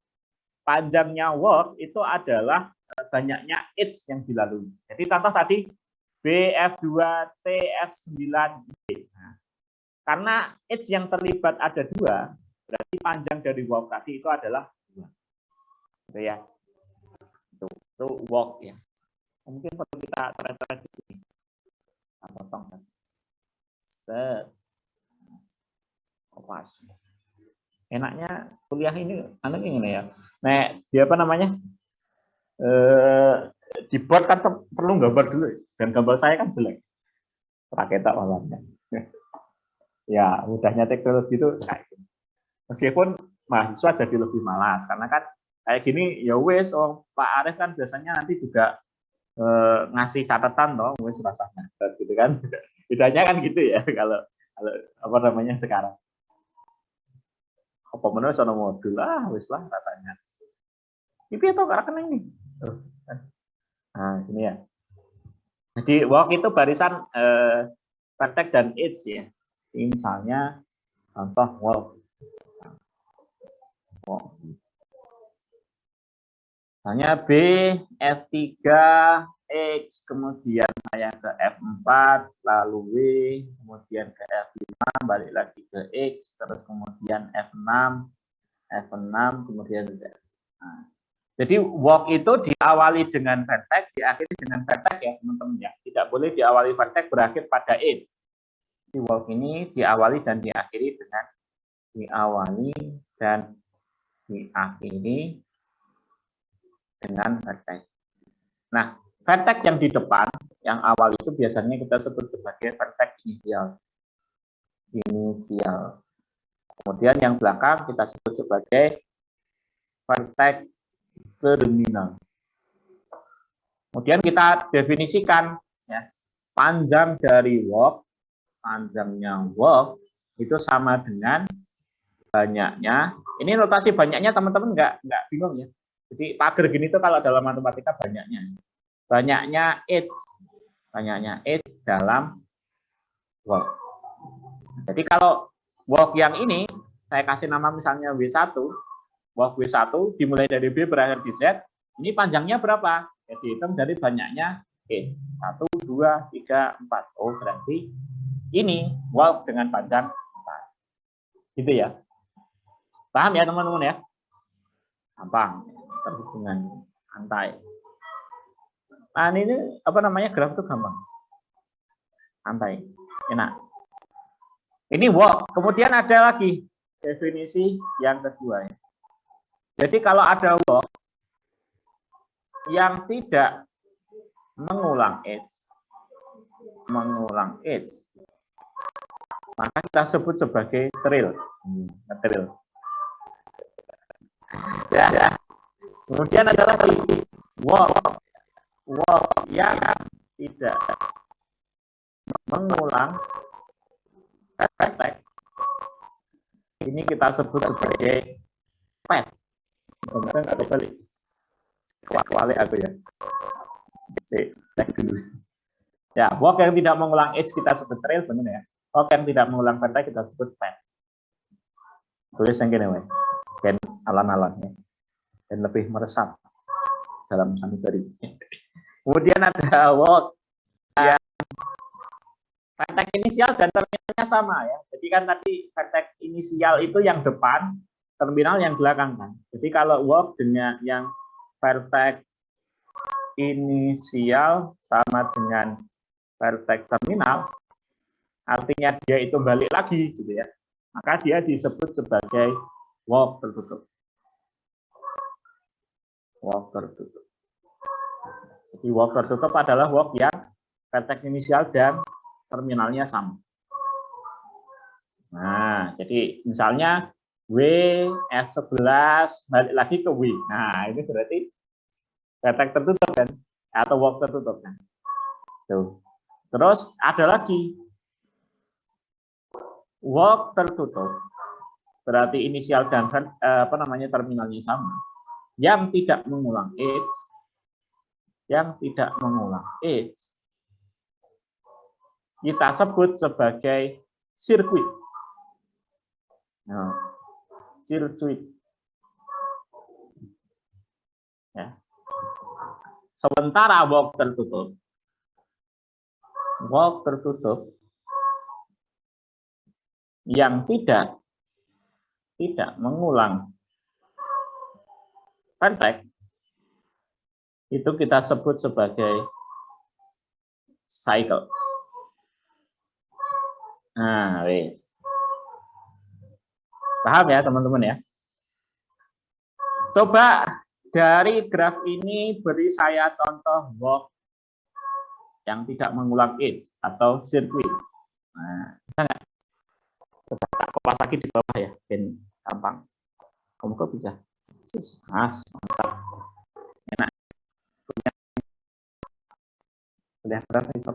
panjangnya walk itu adalah banyaknya its yang dilalui. Jadi contoh tadi B, F2, C, F9, D. Nah, karena its yang terlibat ada 2, berarti panjang dari walk tadi itu adalah 2. Gitu ya. Itu walk ya. Mungkin perlu kita coret-coret di sini. Potong. Set. Pas. Enaknya kuliah ini ini ya. Nah, dia apa namanya? Di board kan perlu gambar dulu dan gambar saya kan jelek. Pakai tak warnanya. Ya, mudahnya teknologi itu kayak gitu. Meskipun mahasiswa jadi lebih malas karena kan kayak gini ya wes Pak Arief kan biasanya nanti juga ngasih catatan toh wes rasanya gitu kan. Bedanya kan gitu ya kalau apa namanya sekarang. Apa menurut sono modul lah wes lah rasanya. Tapi itu karena ini. Nah, ini ya. Jadi walk itu barisan praktek dan its ya. Misalnya contoh walk. Misalnya B, F3, X, kemudian saya ke F4, lalu W, kemudian ke F5, balik lagi ke X, terus kemudian F6, F6, kemudian nah, jadi walk itu diawali dengan vertex, diakhiri dengan vertex ya teman-teman ya. Tidak boleh diawali vertex berakhir pada X. Jadi walk ini diawali dan diakhiri dengan vertex. Nah, vertex yang di depan, yang awal itu biasanya kita sebut sebagai vertex inisial. Kemudian yang belakang kita sebut sebagai vertex terminal. Kemudian kita definisikan ya, panjang dari walk, panjangnya walk itu sama dengan banyaknya. Ini notasi banyaknya teman-teman nggak bingung ya. Jadi pagar gini tuh kalau dalam matematika banyaknya. Banyaknya H dalam walk. Jadi kalau walk yang ini saya kasih nama misalnya W1, walk W1 dimulai dari B berakhir di Z, ini panjangnya berapa? Ya dihitung dari banyaknya H. 1, 2, 3, 4. Oh, berarti ini walk dengan panjang 4. Gitu ya. Paham ya teman-teman ya? Gampang. Terhubungan antai. Nah, ini apa namanya graf itu gampang. Antai. Enak. Ini walk. Kemudian ada lagi definisi yang kedua ya. Jadi kalau ada walk yang tidak mengulang age, maka kita sebut sebagai trail. Ya. Kemudian ada lagi walk yang tidak mengulang vertex. Ini kita sebut sebagai path. Benar nggak terbalik? Wale aku ya. Cek dulu. Ya, walk yang tidak mengulang age kita sebut trail, benar ya. Walk yang tidak mengulang vertex kita sebut path. Tulis yang gini, weh. Dan alan-alan ya. Dan lebih meresap dalam sanubari. Kemudian ada walk yang vertex inisial dan terminalnya sama ya. Jadi kan tadi vertex inisial itu yang depan, terminal yang belakang kan. Jadi kalau walk dengan yang vertex inisial sama dengan vertex terminal, artinya dia itu balik lagi gitu ya. Maka dia disebut sebagai walk tertutup. Walk tertutup. Jadi walk tertutup adalah walk yang vertex inisial dan terminalnya sama. Nah, jadi misalnya W, F11, balik lagi ke W. Nah, ini berarti vertex tertutup kan? Atau walk tertutup kan? Tuh. Terus ada lagi walk tertutup. Berarti inisial dan terminalnya sama. Yang tidak mengulang age, kita sebut sebagai sirkuit. Nah, sirkuit. Sementara walk tertutup yang tidak mengulang vertex itu kita sebut sebagai cycle. Nah, wis. Paham ya, teman-teman ya? Coba dari graf ini beri saya contoh walk yang tidak mengulang edge atau sirkuit. Nah, bisa nggak? Coba kopas lagi di bawah ya, biar gampang. Kamu kok bisa? Mantap. Enak. Udah berapa itu?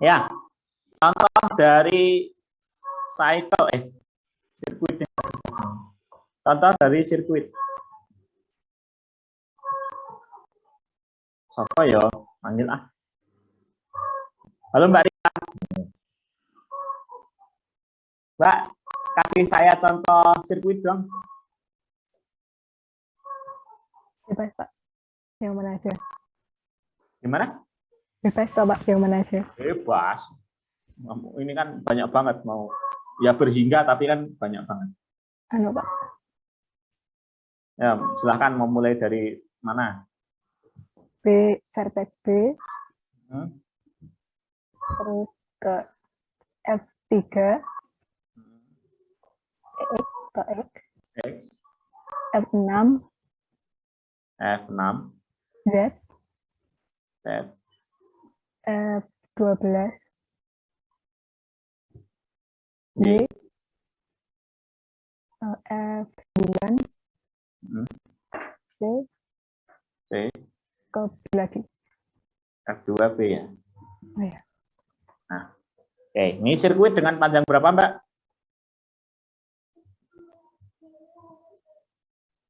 Ya, contoh dari cycle sirkuit. Contoh dari sirkuit. Sopo yo, manggil ah. Halo Mbak Rita. Mbak, kasih saya contoh sirkuit dong. Bebas, Pak. Yang mana aja? Gimana? Bebas, Pak. Yang mana aja? Bebas. Ini kan banyak banget mau. Ya berhingga tapi kan banyak banget. Anu, Pak. Ya, silahkan mau mulai dari mana? B, vertex B. Hmm? Terus ke F3. X ke X. X. F6. F6. Z. Z. F12. Y. F9. C. C. Ke B lagi. F2B ya. Oh, ya. Nah, oke, ini sirkuit dengan panjang berapa, Mbak?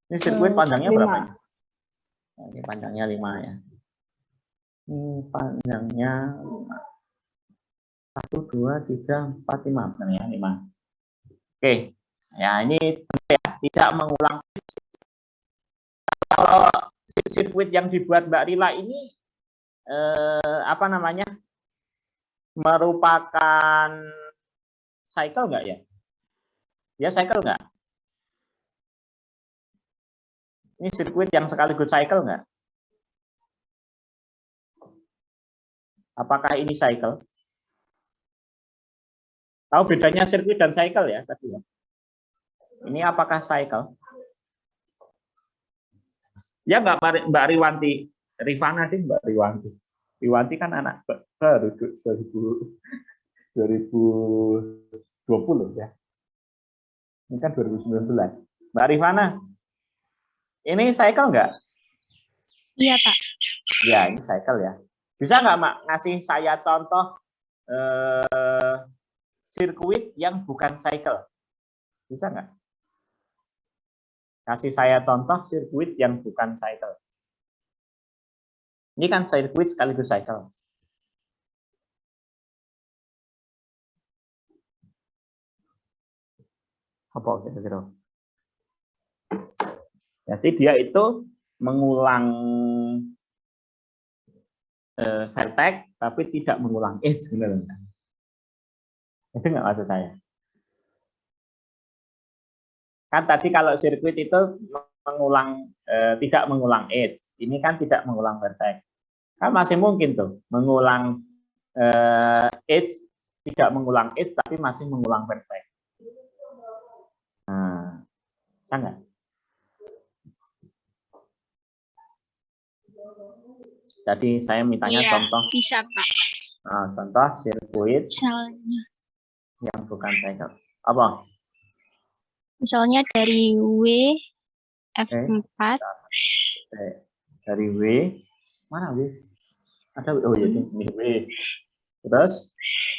Ini sirkuit panjangnya 5. berapa? Nah, ini panjangnya 5 ya. Ini panjangnya 5. 1, 2, 3, 4, 5. Benar ya, 5. Oke, ya ini ya, tidak mengulang. Kalau sirkuit yang dibuat Mbak Rila ini apa namanya? Merupakan cycle enggak ya? Ya cycle enggak? Ini sirkuit yang sekaligus cycle enggak? Apakah ini cycle? Tahu bedanya sirkuit dan cycle ya tadi ya? Ini apakah cycle? Ya Mbak Riwanti, Rifana sih Mbak Riwanti. Riwanti kan anak baru 2020 ya. Ini kan 2019. Mbak Rifana, ini cycle nggak? Iya, Pak. Ya, ini cycle ya. Bisa nggak Mak ngasih saya contoh sirkuit yang bukan cycle? Bisa nggak? Kasih saya contoh sirkuit yang bukan cycle. Ini kan sirkuit sekaligus cycle. Apa kira-kira? Jadi dia itu mengulang vertex tapi tidak mengulang edge sebenarnya. Itu nggak maksud saya. Kan tadi kalau sirkuit itu mengulang tidak mengulang edge, ini kan tidak mengulang vertex. Kan masih mungkin tuh mengulang edge, tidak mengulang edge tapi masih mengulang vertex. Nah, sangat. Jadi saya mintanya contoh. Bisa, Pak. Nah, contoh sirkuit Misalnya. yang bukan cycle. Apa? Misalnya dari W, F4. Dari W, mana W? Ada W, oh iya ini W. Terus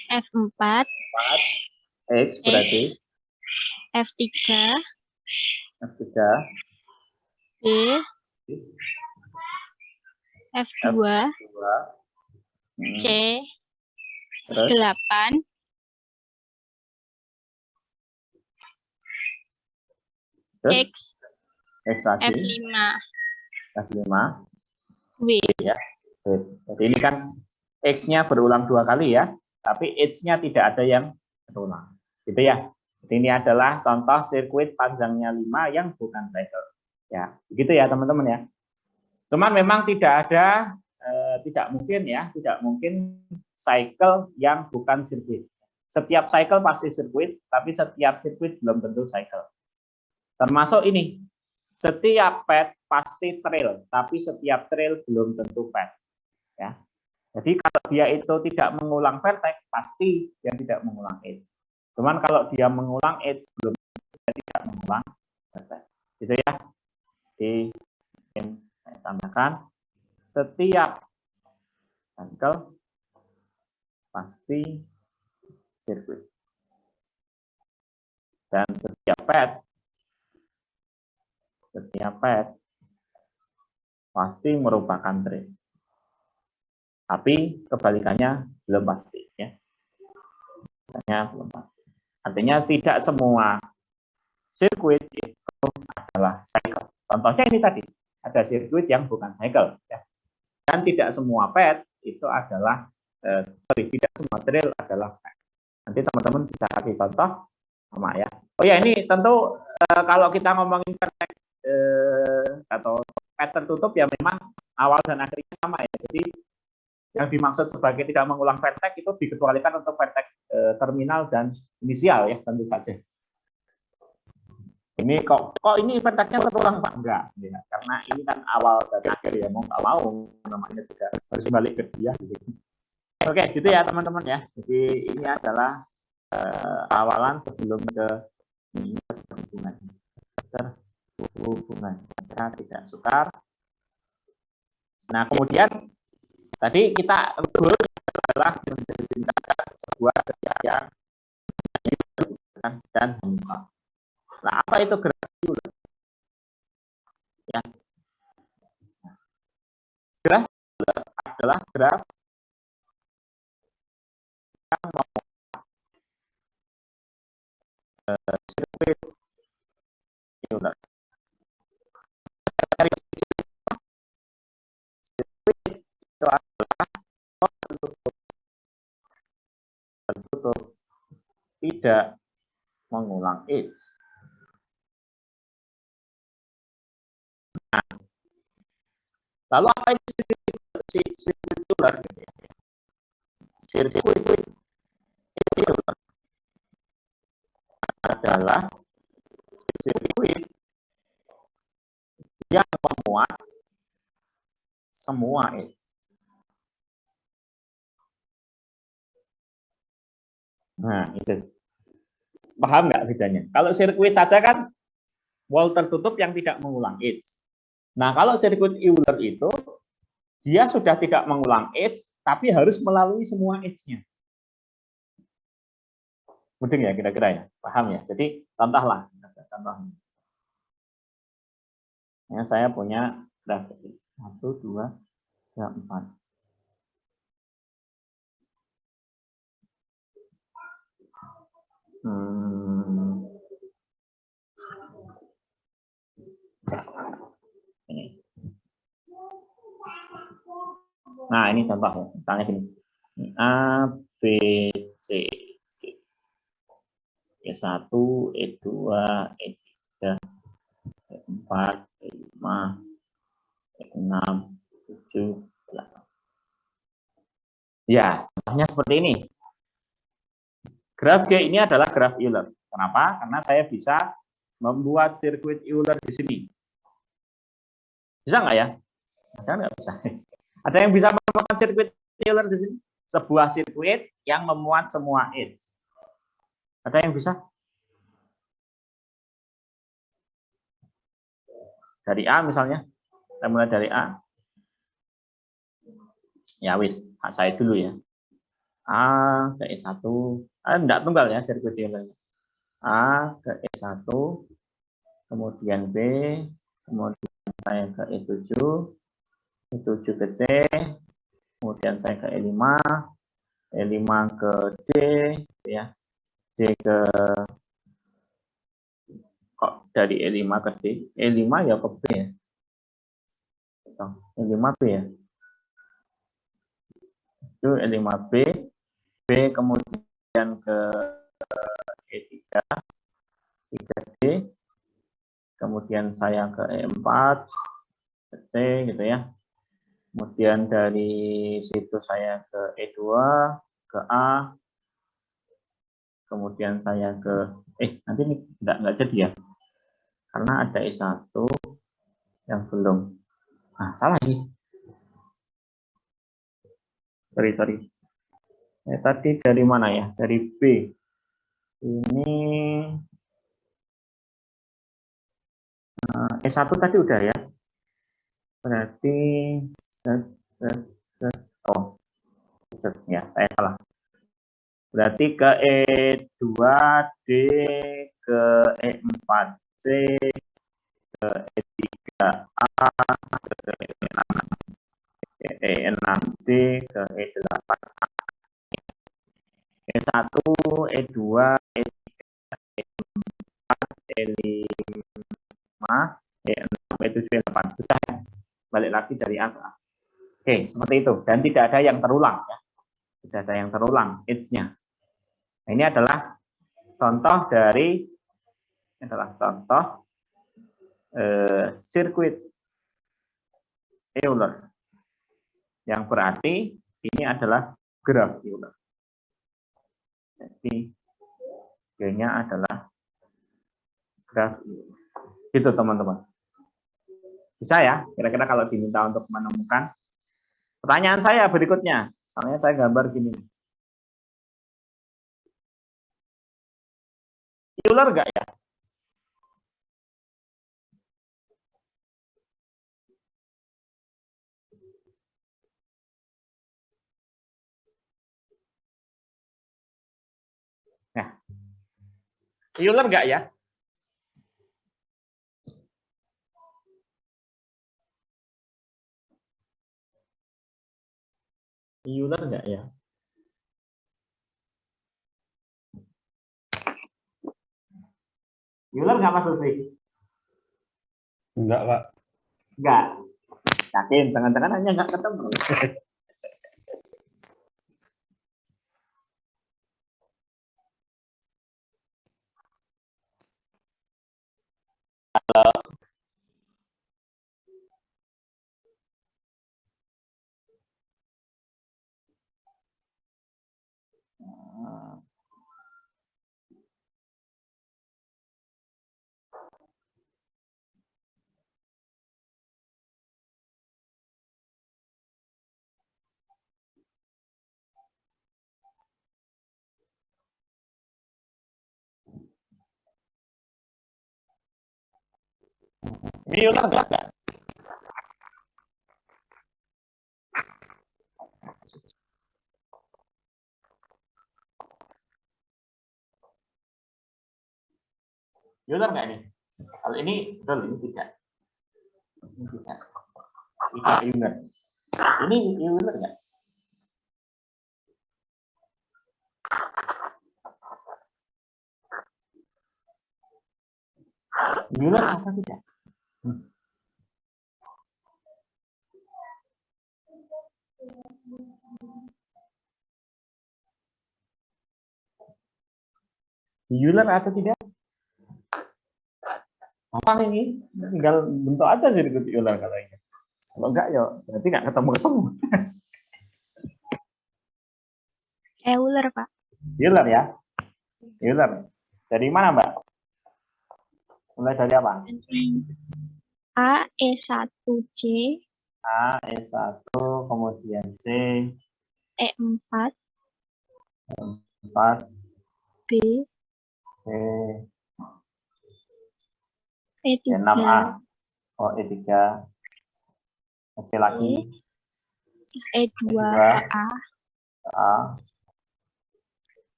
F4. 4, X berarti F3. F3, B. F2. C. Terus F8. terus X. X lagi, F5. F5, W. ya. Jadi ini kan X-nya berulang 2 kali ya, tapi H-nya tidak ada yang berulang. Gitu ya. Jadi ini adalah contoh sirkuit panjangnya 5 yang bukan cycle. Ya, begitu ya teman-teman ya. Cuman memang tidak ada, tidak mungkin cycle yang bukan sirkuit. Setiap cycle pasti sirkuit, tapi setiap sirkuit belum tentu cycle. Termasuk ini, setiap path pasti trail, tapi setiap trail belum tentu path. Ya. Jadi kalau dia itu tidak mengulang vertex, pasti dia tidak mengulang edge. Cuman kalau dia mengulang edge, belum dia tidak mengulang vertex. Gitu ya. Jadi saya tambahkan, setiap cycle pasti sirkuit. Dan setiap path pasti merupakan trail. Tapi kebalikannya belum pasti ya. Belum pasti. Artinya tidak semua sirkuit itu adalah cycle. Contohnya ini tadi, ada sirkuit yang bukan cycle ya. Dan tidak semua path itu adalah tidak semua trail adalah path. Nanti teman-teman bisa kasih contoh sama ya. Oh ya, ini tentu kalau kita ngomongin vertex atau path tertutup ya memang awal dan akhirnya sama ya. Jadi yang dimaksud sebagai tidak mengulang vertex itu dikecualikan untuk vertex terminal dan inisial ya, tentu saja. Ini kok ini vertexnya terulang Pak? Enggak, ya. Karena ini kan awal dan akhir ya, mau nggak mau namanya juga harus balik ke dia. Gitu. Oke, gitu ya teman-teman ya. Jadi ini adalah awalan sebelum ke hubungan. Kita tidak sukar. Nah kemudian tadi kita goal adalah menjadikan sebuah yang dan menyimpang. Nah, apa itu graf Euler? Ya. Graf adalah graf yang sirkuit Euler. Dari sirkuit itu adalah tertutup, tidak mengulang edge. Nah, lalu apa itu sirkuit Euler? Sirkuit Euler adalah sirkuit yang memuat semua edge. Nah, itu. Paham nggak bedanya? Kalau sirkuit saja kan wall tertutup yang tidak mengulang edge. Nah, kalau sirkuit Euler itu dia sudah tidak mengulang edge, tapi harus melalui semua edge-nya. Mudeng ya kira-kira ya? Paham ya? Jadi contohlah, contohnya. Ya, saya punya grafik 1, 2, 3, 4. Ini. Nah, ini contoh. Misalnya gini. A, B, C. E1, E2, E3, E4, E5, E6, 7, 8. Ya, contohnya seperti ini. Graf G ini adalah graf Euler. Kenapa? Karena saya bisa membuat sirkuit Euler di sini. Bisa nggak ya? Ada nggak bisa? Ada yang bisa membuat sirkuit Euler di sini? Sebuah sirkuit yang memuat semua edge. Ada yang bisa? Dari A misalnya. Kita mulai dari A. Ya wis, saya dulu ya. A ke E1. Enggak tunggal ya sirkuit Euler. A ke E1, kemudian B, kemudian saya ke E7, E7 ke C, kemudian saya ke E5, E5 ke D, ya, D ke kok dari E5 ke D. E5 ya ke B ya. E5 B ya. Itu E5B, B kemudian ke E3, 3D, kemudian saya ke E4, ke C gitu ya. Kemudian dari situ saya ke E2, ke A, kemudian saya ke nanti ini enggak jadi ya. Karena ada E1 yang belum. Salah nih. Sorry. Tadi dari mana ya? Dari B. Ini E1 tadi udah ya. Berarti ya, saya salah. Berarti ke E2D, ke E4C, ke E3A, ke E6D, ke E8, E1, E2, E5, E6, E7, E8. Sudah ya? Balik lagi dari angka. Oke, seperti itu. Dan tidak ada yang terulang ya. Tidak ada yang terulang age-nya. Nah, ini adalah contoh dari sirkuit Euler. Yang berarti ini adalah graf Euler. Jadi G-nya adalah graf Euler. Gitu teman-teman. Bisa ya, kira-kira kalau diminta untuk menemukan. Pertanyaan saya berikutnya, soalnya saya gambar gini. Euler enggak ya? Nah, Euler enggak ya? Euler enggak ya? Euler enggak Mas Lutfi? Enggak, Pak. Enggak. Yakin, tangan-tangan hanya enggak ketemu. Ini Euler enggak? Euler enggak nih? Kalau ini betul, ini tidak. Ini tidak. Tidak Euler. Ini Euler enggak? Euler apa tidak? Euler atau tidak? Apa ini? Tinggal bentuk aja sirkuit Euler kalau ini. Kalau enggak ya berarti enggak ketemu-ketemu. Euler, Pak. Euler ya. Euler. Dari mana, Mbak? Mulai dari apa? A, E1C, A, E1, kemudian C, E4, 4, B, C, E3, E6A, oh E3, C lagi, E2A, A,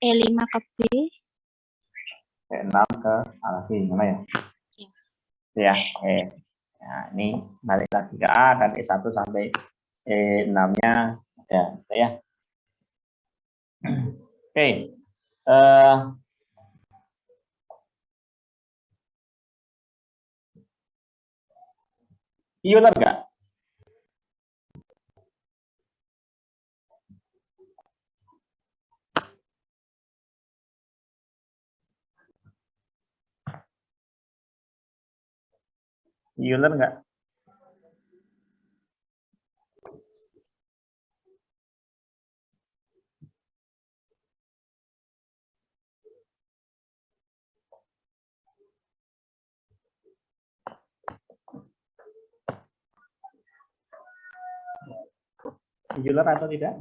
E5 ke B, E6 ke A lagi, gimana ya? Ya, nah, ini balik lagi ke A dan E1 sampai E6-nya ada, gitu ya. Oke. Euler nggak? Euler nggak? Euler atau tidak?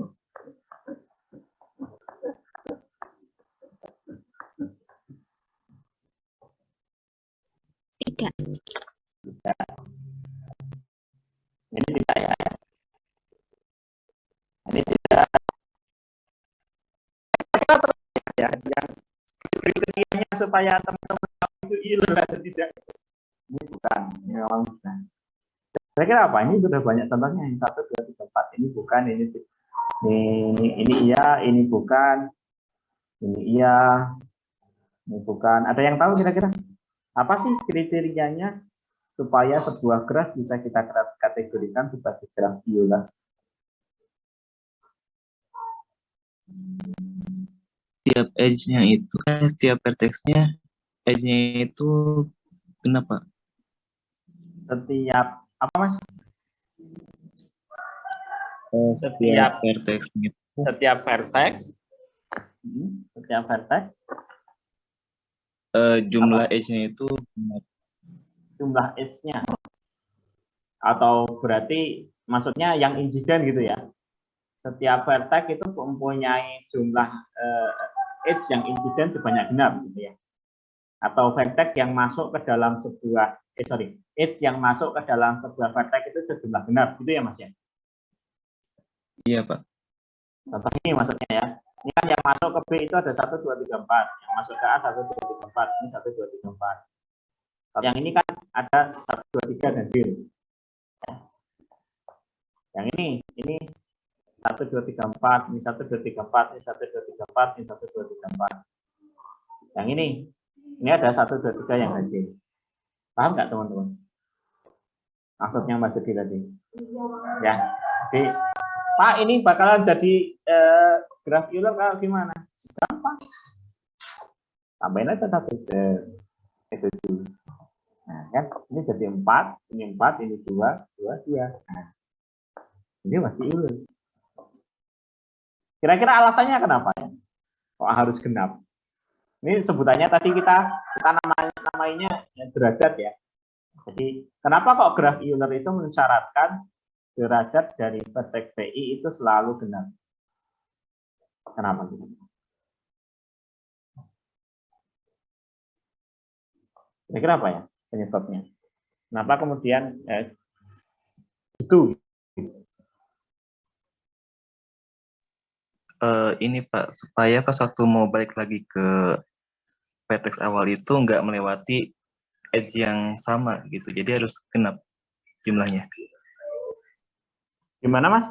Tidak. Ini tidak ya. Ini tidak ya. Yang kriterianya supaya teman-teman tahu itu Euler atau tidak. Ini bukan. Ini memang bukan. Saya kira apa? Ini sudah banyak contohnya. Yang 1, 2, 3, 4. Ini bukan. Ini iya. Ini bukan. Ini iya. Ini bukan. Ada yang tahu kira-kira? Apa sih kriterianya supaya sebuah graf bisa kita kategorikan sebagai graf Euler? Tiap edge-nya itu tiap vertex-nya edge-nya itu kenapa? Setiap apa Mas? Setiap vertex-nya Setiap vertex. Setiap vertex. Jumlah edge-nya itu Jumlah edge-nya. Atau berarti maksudnya yang insiden gitu ya. Setiap vertex itu mempunyai jumlah edge yang insiden sebanyak genap gitu ya. Atau vertex yang masuk ke dalam sebuah edge yang masuk ke dalam sebuah vertex itu sejumlah genap gitu ya Mas ya. iya Pak. Contoh ini maksudnya ya. Ini kan yang masuk ke B itu ada 1 2 3 4, yang masuk ke A 1 2 3 4, ini 1 2 3 4. Yang ini kan ada 1 2 3 dan 0. Ya. Yang ini 1 2 3 4, ini 1 2 3 4, ini 1 2 3 4, ini 1 2 3 4. Yang ini ada 1 2 3 yang ganjil. Paham nggak teman-teman? Maksudnya Mas Jody tadi. Ya. Jadi Pak ini bakalan jadi graf Euler kalau gimana? Gampang. Tambahin aja 1 itu 7. Nah, kan ini jadi 4, ini 4, ini 2, 2, 2. Nah, ini masih Euler. Kira-kira alasannya kenapa ya? Kok harus genap? Ini sebutannya tadi kita namanya derajat ya. Jadi kenapa kok graf Euler itu mensyaratkan derajat dari vertex PI itu selalu genap? Kenapa? Kira-kira apa ya penyebabnya? Kenapa kemudian itu? Ini Pak, supaya pas waktu mau balik lagi ke vertex awal itu nggak melewati edge yang sama gitu. Jadi harus genap jumlahnya. Gimana Mas?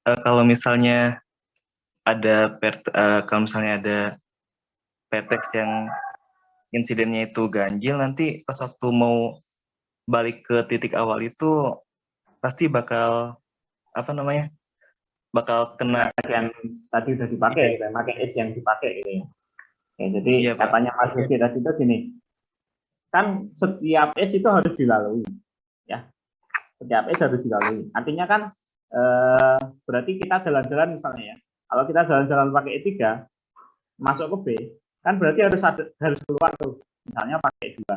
Kalau misalnya ada vertex yang insidennya itu ganjil, nanti pas waktu mau balik ke titik awal itu pasti bakal bakal kena yang tadi udah dipakai, pakai edge yang dipakai gitu ya. Oke, jadi iya, katanya Mas Yogi tadi itu gini, kan setiap edge itu harus dilalui, ya. Setiap edge harus dilalui. Artinya kan berarti kita jalan-jalan misalnya ya. Kalau kita jalan-jalan pakai E3 masuk ke B, kan berarti harus keluar tuh. Misalnya pakai E2.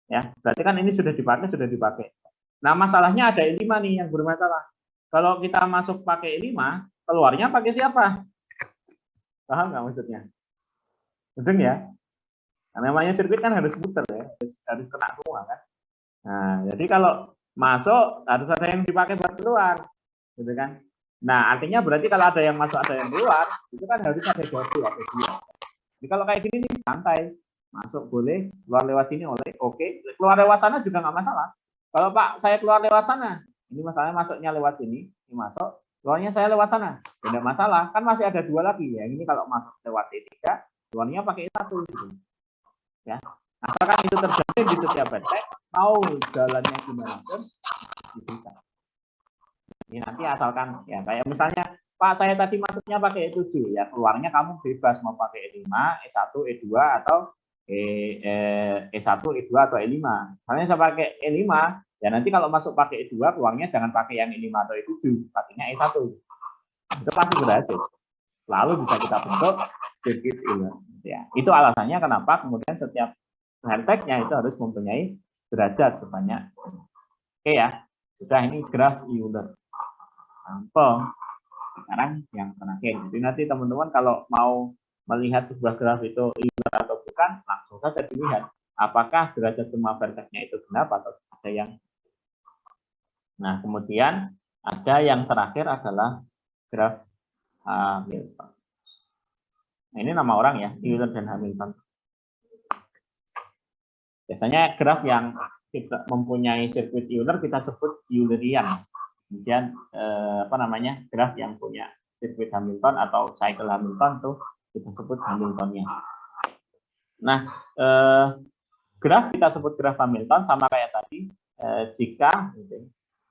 Ya, berarti kan ini sudah dipakai. Nah, masalahnya ada E5 nih yang bermasalah. Kalau kita masuk pakai E5, keluarnya pakai siapa? Paham nggak maksudnya? Betul ya? Nah, namanya sirkuit kan harus muter ya, harus kena semua kan. Nah, jadi kalau masuk harus ada yang dipakai buat keluar, gitu kan? Nah, artinya berarti kalau ada yang masuk ada yang keluar, itu kan harus ada satu atau dua. Jadi kalau kayak gini nih santai, masuk boleh, keluar lewat sini boleh, oke, keluar lewat sana juga nggak masalah. Kalau Pak saya keluar lewat sana, ini masalahnya masuknya lewat sini, ini masuk, keluarnya saya lewat sana, tidak masalah, kan masih ada dua lagi ya. Ini kalau masuk lewat E3, keluarnya pakai E1 gitu. Ya. Asalkan itu terjadi di setiap vertex, mau jalannya gimana pun bisa. Ini nanti asalkan ya kayak misalnya Pak saya tadi masuknya pakai E7 ya keluarnya kamu bebas mau pakai E5, E1, E2 atau E1, E2 atau E5. Misalnya saya pakai E5 ya nanti kalau masuk pakai E2 keluarnya jangan pakai yang E5 atau E7, pakainya E1. Itu pasti berhasil. Lalu bisa kita bentuk sirkuit Euler. Ya, itu alasannya kenapa kemudian setiap vertexnya itu harus mempunyai derajat sebanyak. Oke ya, sudah ini graf Euler. Sampel. Sekarang yang terakhir. Jadi nanti teman-teman kalau mau melihat sebuah graf itu Euler atau bukan, langsung saja dilihat apakah derajat semua vertexnya itu genap atau ada yang. Nah, kemudian ada yang terakhir adalah graf Hamilton. Nah, ini nama orang ya, Euler dan Hamilton. Biasanya graf yang kita mempunyai sirkuit Euler kita sebut Eulerian. Kemudian graf yang punya sirkuit Hamilton atau cycle Hamilton tuh kita sebut Hamiltonnya. Nah, graf kita sebut graf Hamilton sama kayak tadi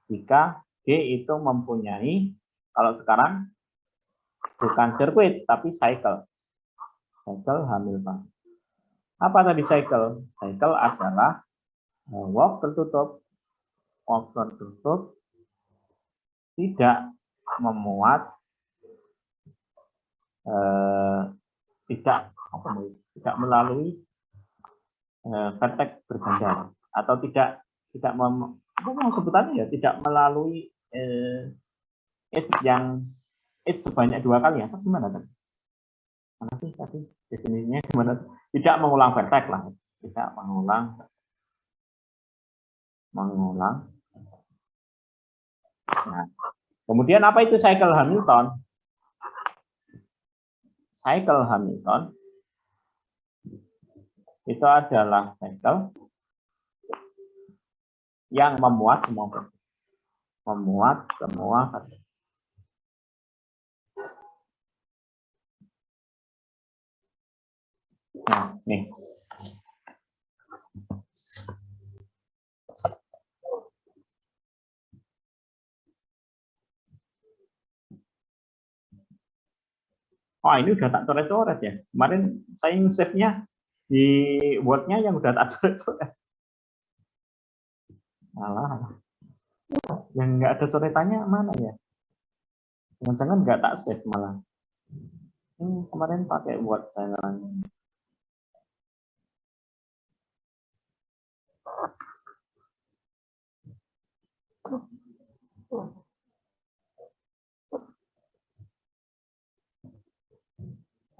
jika G itu mempunyai, kalau sekarang bukan sirkuit tapi cycle Hamilton. Apa tadi cycle? Cycle adalah walk tertutup tidak memuat tidak melalui vertex berganjar atau tidak sebutannya ya tidak melalui edge sebanyak 2 kali ya. Gimana tadi? Mana sih tadi definisinya gimana? Tidak mengulang vertex lah, tidak mengulang. Nah, kemudian apa itu cycle Hamilton? Cycle Hamilton itu adalah cycle yang memuat semua vertex. Nah, nih. Oh, ini udah tak coret-coret ya. Kemarin saya save-nya di Word-nya yang udah tak coret-coret. Alah. Yang nggak ada coretannya mana ya? Jangan-jangan nggak tak save malah. Kemarin pakai Word saya.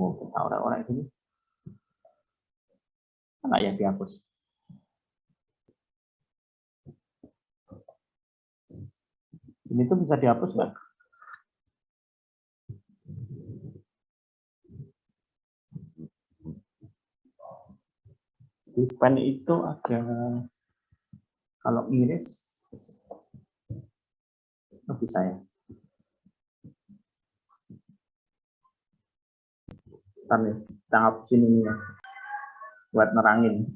Kita orang-orang ini. Mana ya dihapus? Ini tuh bisa dihapus nggak? Di pen itu ada kalau iris bisa ya. Ntar nih, kita hapusin ini ya, buat nerangin.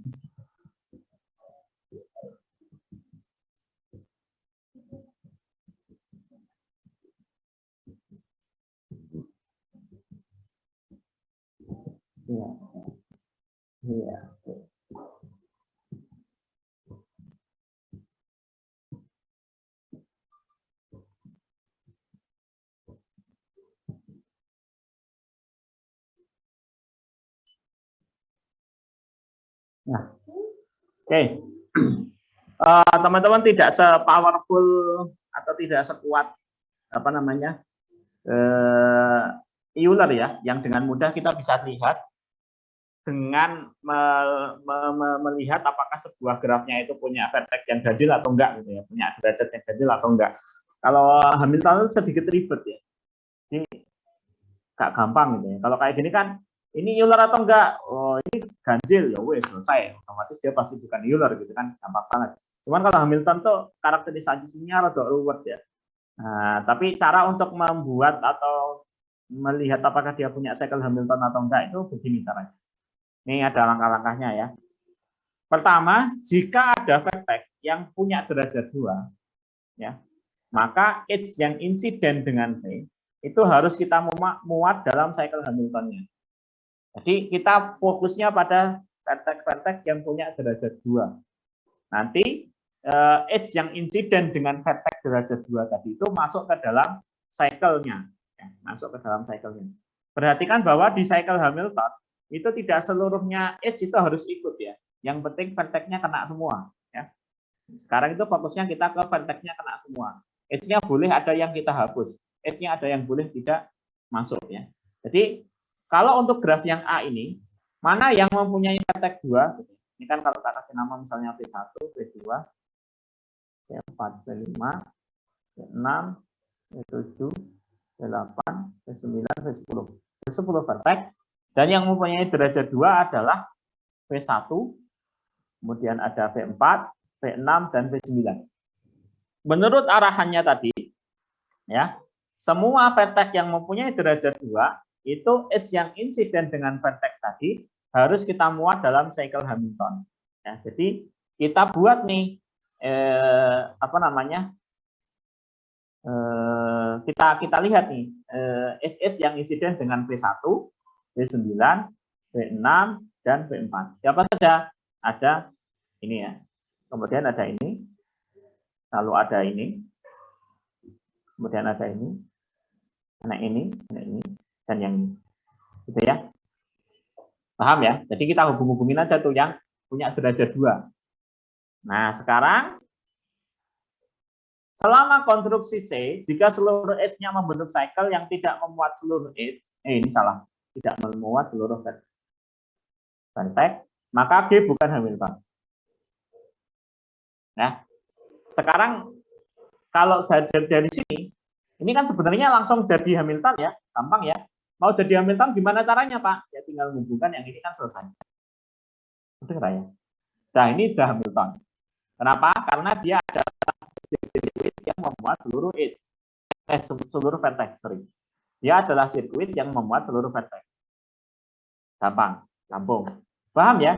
Iya. Iya. Nah, oke. Teman-teman tidak se-powerful atau tidak sekuat Euler ya, yang dengan mudah kita bisa lihat dengan melihat apakah sebuah grafnya itu punya vertex yang ganjil atau enggak gitu ya, punya derajat yang ganjil atau enggak. Kalau Hamilton sedikit ribet ya, ini gak gampang gitu ya. Kalau kayak gini kan, ini Euler atau enggak? Oh ini ganjil ya, wes selesai. Otomatis dia pasti bukan Euler gitu kan, gampang banget. Cuman kalau Hamilton tuh karakterisasinya rada ruwet ya. Nah, tapi cara untuk membuat atau melihat apakah dia punya cycle Hamilton atau enggak itu begini caranya. Ini ada langkah-langkahnya ya. Pertama, jika ada vertex yang punya derajat 2, ya, maka H yang insiden dengan V itu harus kita muat dalam cycle Hamiltonnya. Jadi kita fokusnya pada vertex-vertex yang punya derajat 2. Nanti H yang insiden dengan vertex derajat 2 tadi itu masuk ke dalam cycle-nya. Ya, masuk ke dalam cycle-nya. Perhatikan bahwa di cycle Hamilton itu tidak seluruhnya H itu harus ikut ya. Yang penting vertex-nya kena semua. Ya. Sekarang itu fokusnya kita ke vertex-nya kena semua. H-nya boleh ada yang kita hapus. H-nya ada yang boleh tidak masuk. Ya. Jadi kalau untuk graf yang A ini, mana yang mempunyai vertex 2? Ini kan kalau kita kasih nama misalnya V1, V2, V4, V5, V6, V7, V8, V9, V10. V10 vertex. Dan yang mempunyai derajat 2 adalah V1, kemudian ada V4, V6, dan V9. Menurut arahannya tadi, ya, semua vertex yang mempunyai derajat 2, itu H yang insiden dengan vertex tadi, harus kita muat dalam cycle Hamilton. Ya, jadi kita buat nih, kita lihat nih, H yang insiden dengan V1, V9, V6, dan V4. Siapa saja? Ada ini ya. Kemudian ada ini. Lalu ada ini. Kemudian ada ini. Ada ini, dan yang ini. Gitu ya. Paham ya? Jadi kita hubung-hubungin aja tuh yang punya derajat 2. Nah, sekarang selama konstruksi C, jika seluruh H-nya membentuk cycle yang tidak memuat seluruh H, ini salah. Tidak memuat seluruh vertex, maka G bukan Hamilton. Nah, sekarang kalau dari sini, ini kan sebenarnya langsung jadi Hamilton ya, gampang ya. Mau jadi Hamilton gimana caranya Pak? Ya tinggal menghubungkan yang ini kan selesai. Betul ya? Nah ini sudah Hamilton. Kenapa? Karena dia adalah sirkuit yang memuat seluruh seluruh vertex. Dia adalah sirkuit yang memuat seluruh vertex. Gampang, gampang. Paham ya?